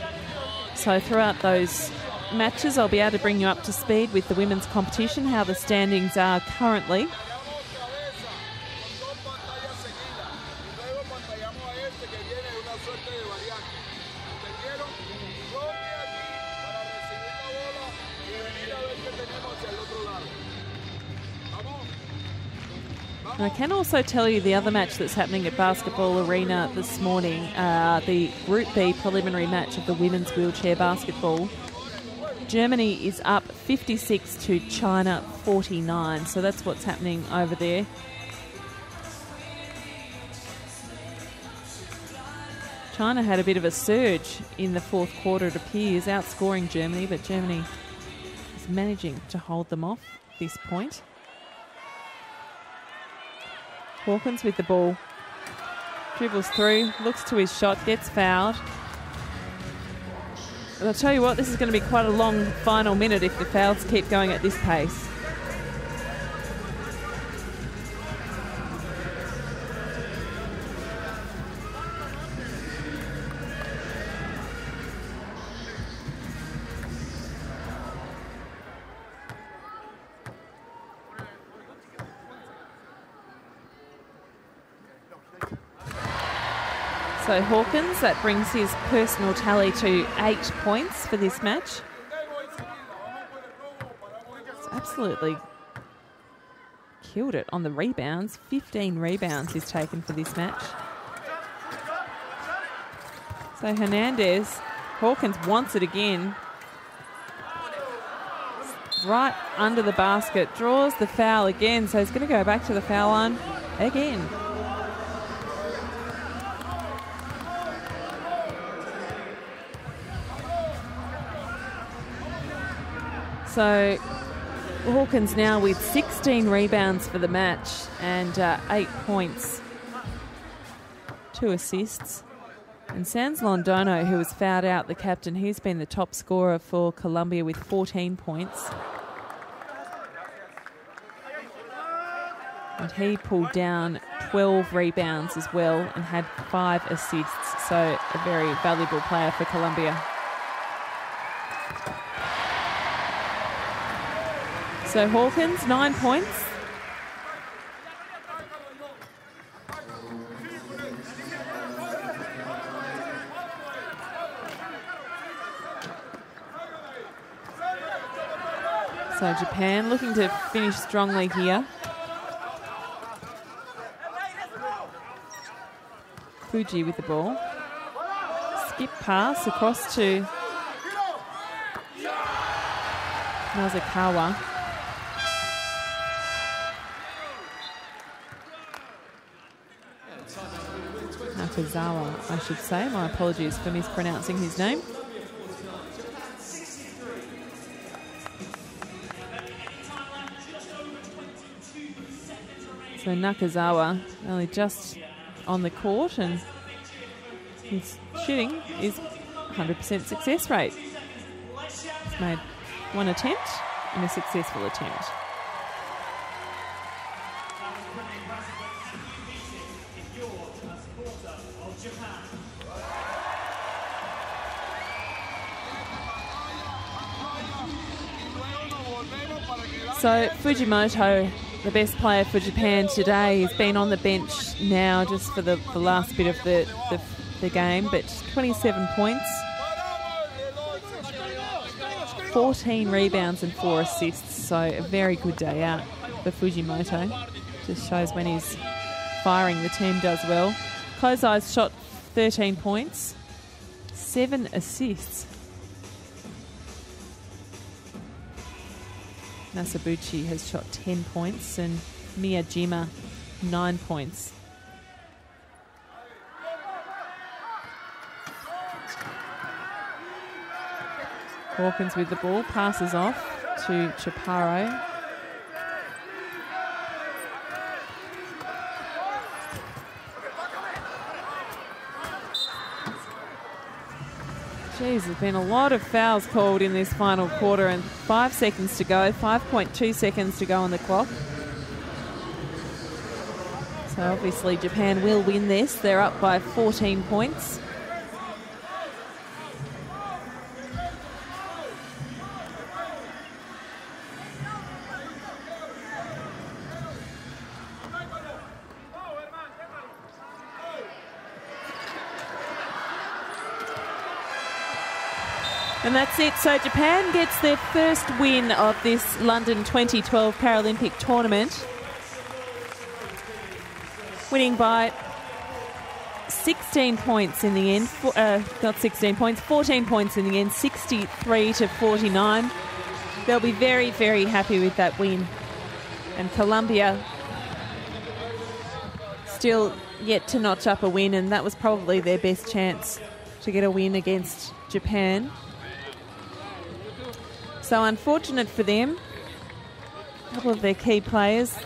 So throughout those matches, I'll be able to bring you up to speed with the women's competition, how the standings are currently. I can also tell you the other match that's happening at Basketball Arena this morning, the Group B preliminary match of the women's wheelchair basketball. Germany is up 56 to China 49, so that's what's happening over there. China had a bit of a surge in the fourth quarter, it appears, outscoring Germany, but Germany is managing to hold them off at this point. Hawkins with the ball, dribbles through, looks to his shot, gets fouled. And I'll tell you what, this is going to be quite a long final minute if the fouls keep going at this pace. So Hawkins, that brings his personal tally to 8 points for this match. It's absolutely killed it on the rebounds. 15 rebounds he's taken for this match. So Hernandez, Hawkins wants it again. Right under the basket, draws the foul again, so he's going to go back to the foul line again. So Hawkins now with 16 rebounds for the match and 8 points, 2 assists. And Sans Londono, who was fouled out, the captain, he's been the top scorer for Colombia with 14 points. And he pulled down 12 rebounds as well and had 5 assists. So a very valuable player for Colombia. So Hawkins, 9 points. So Japan looking to finish strongly here. Fuji with the ball. Skip pass across to Nazakawa. Nakazawa, I should say. My apologies for mispronouncing his name. So Nakazawa only just on the court, and his shooting is 100% success rate. He's made 1 attempt and a successful attempt. So Fujimoto the best player for Japan today. He's been on the bench now just for the last bit of the game, but 27 points, 14 rebounds and 4 assists, so a very good day out for Fujimoto. Just shows when he's firing, the team does well. Kozai's shot 13 points, 7 assists. Nasabuchi has shot 10 points and Miyajima 9 points. Hawkins with the ball, passes off to Chaparro. Geez, there's been a lot of fouls called in this final quarter, and 5 seconds to go, 5.2 seconds to go on the clock. So obviously Japan will win this. They're up by 14 points. And that's it. So Japan gets their first win of this London 2012 Paralympic tournament, winning by 16 points in the end. Not 16 points, 14 points in the end, 63-49. They'll be very, very happy with that win. And Colombia still yet to notch up a win, and that was probably their best chance to get a win against Japan. So unfortunate for them. A couple of their key players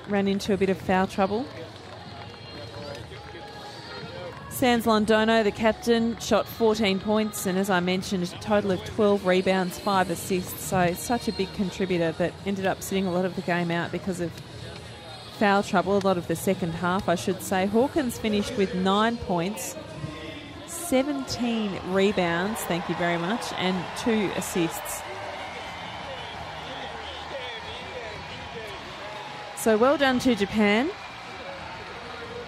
ran into a bit of foul trouble. Sans Londono, the captain, shot 14 points, and as I mentioned, a total of 12 rebounds, 5 assists. So such a big contributor, but ended up sitting a lot of the game out because of foul trouble, a lot of the second half, I should say. Hawkins finished with 9 points, 17 rebounds, thank you very much, and 2 assists. So well done to Japan.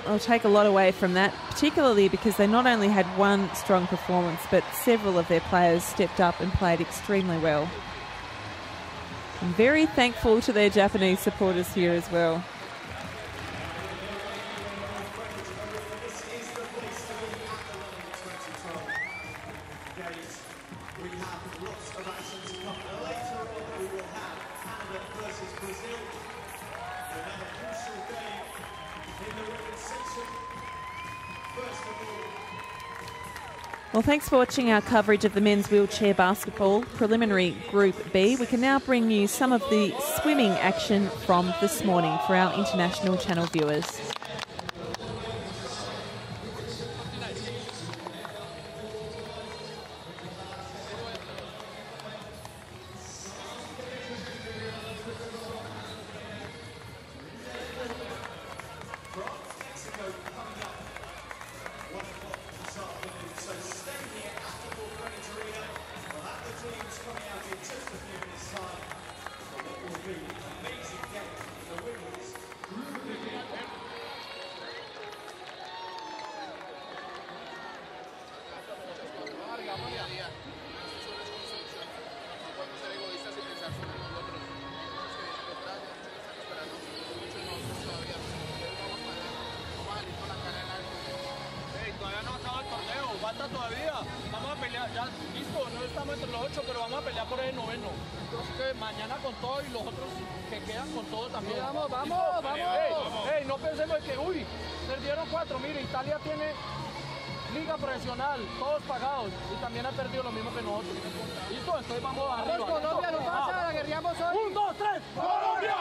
I'll take a lot away from that, particularly because they not only had one strong performance, but several of their players stepped up and played extremely well. I'm very thankful to their Japanese supporters here as well. Well, thanks for watching our coverage of the men's wheelchair basketball preliminary Group B. We can now bring you some of the swimming action from this morning for our international channel viewers. Todavía, vamos a pelear, ya listo, no estamos entre los 8, pero vamos a pelear por el noveno. Así que mañana con todo y los otros que quedan con todo también. Vamos, vamos, vamos. Ey, no pensemos que, uy, perdieron 4, mire, Italia tiene liga profesional, todos pagados, y también ha perdido lo mismo que nosotros. Listo, entonces vamos arriba. Colombia no pasa, la guerreamos hoy. 1, 2, 3, Colombia.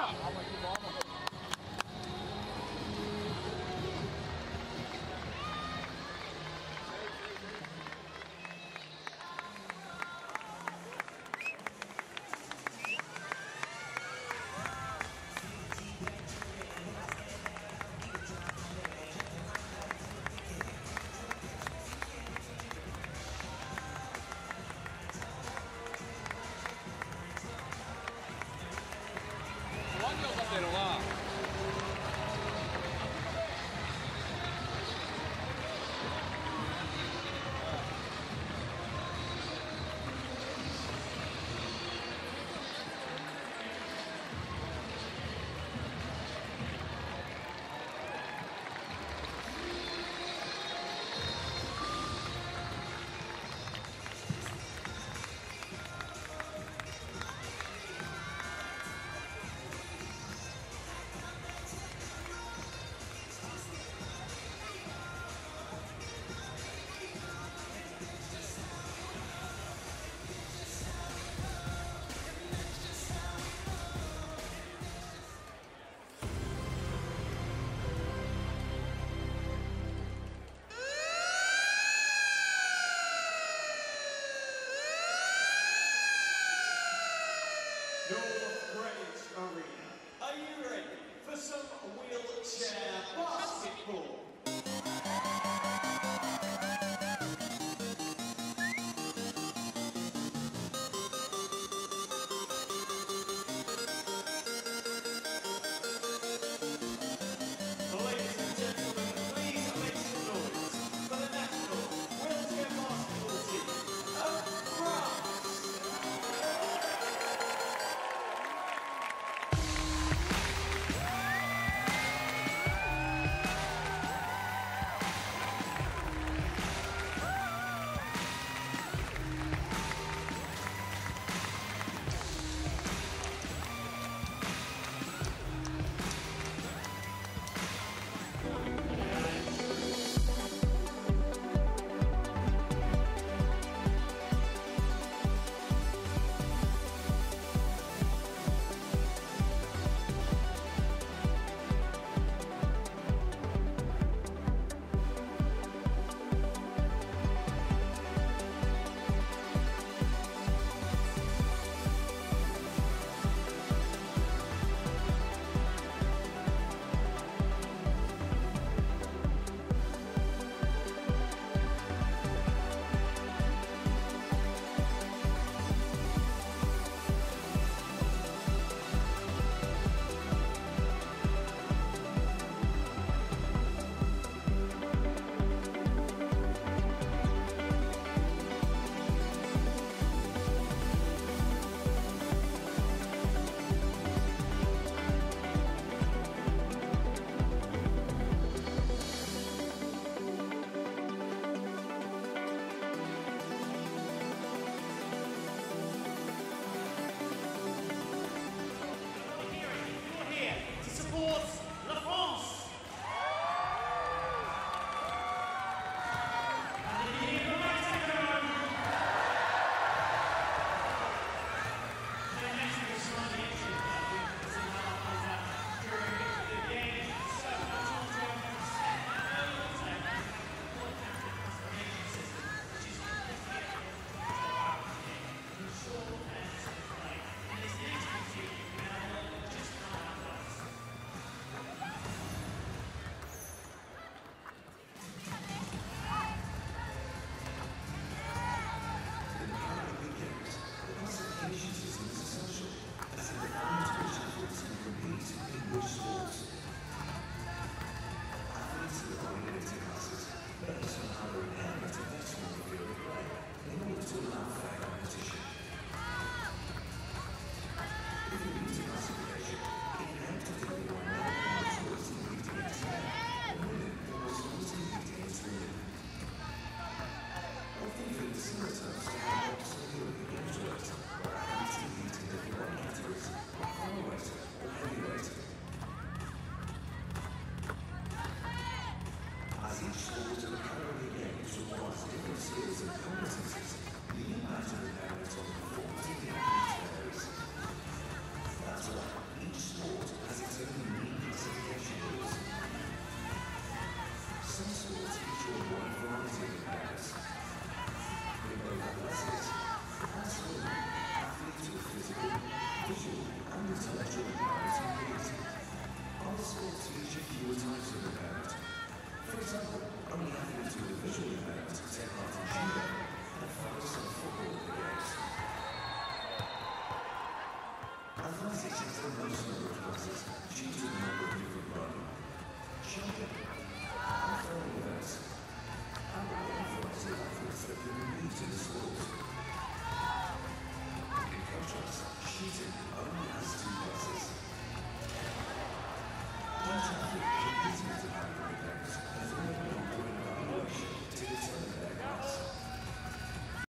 North Greenwich Arena. Are you ready for some wheelchair basketball?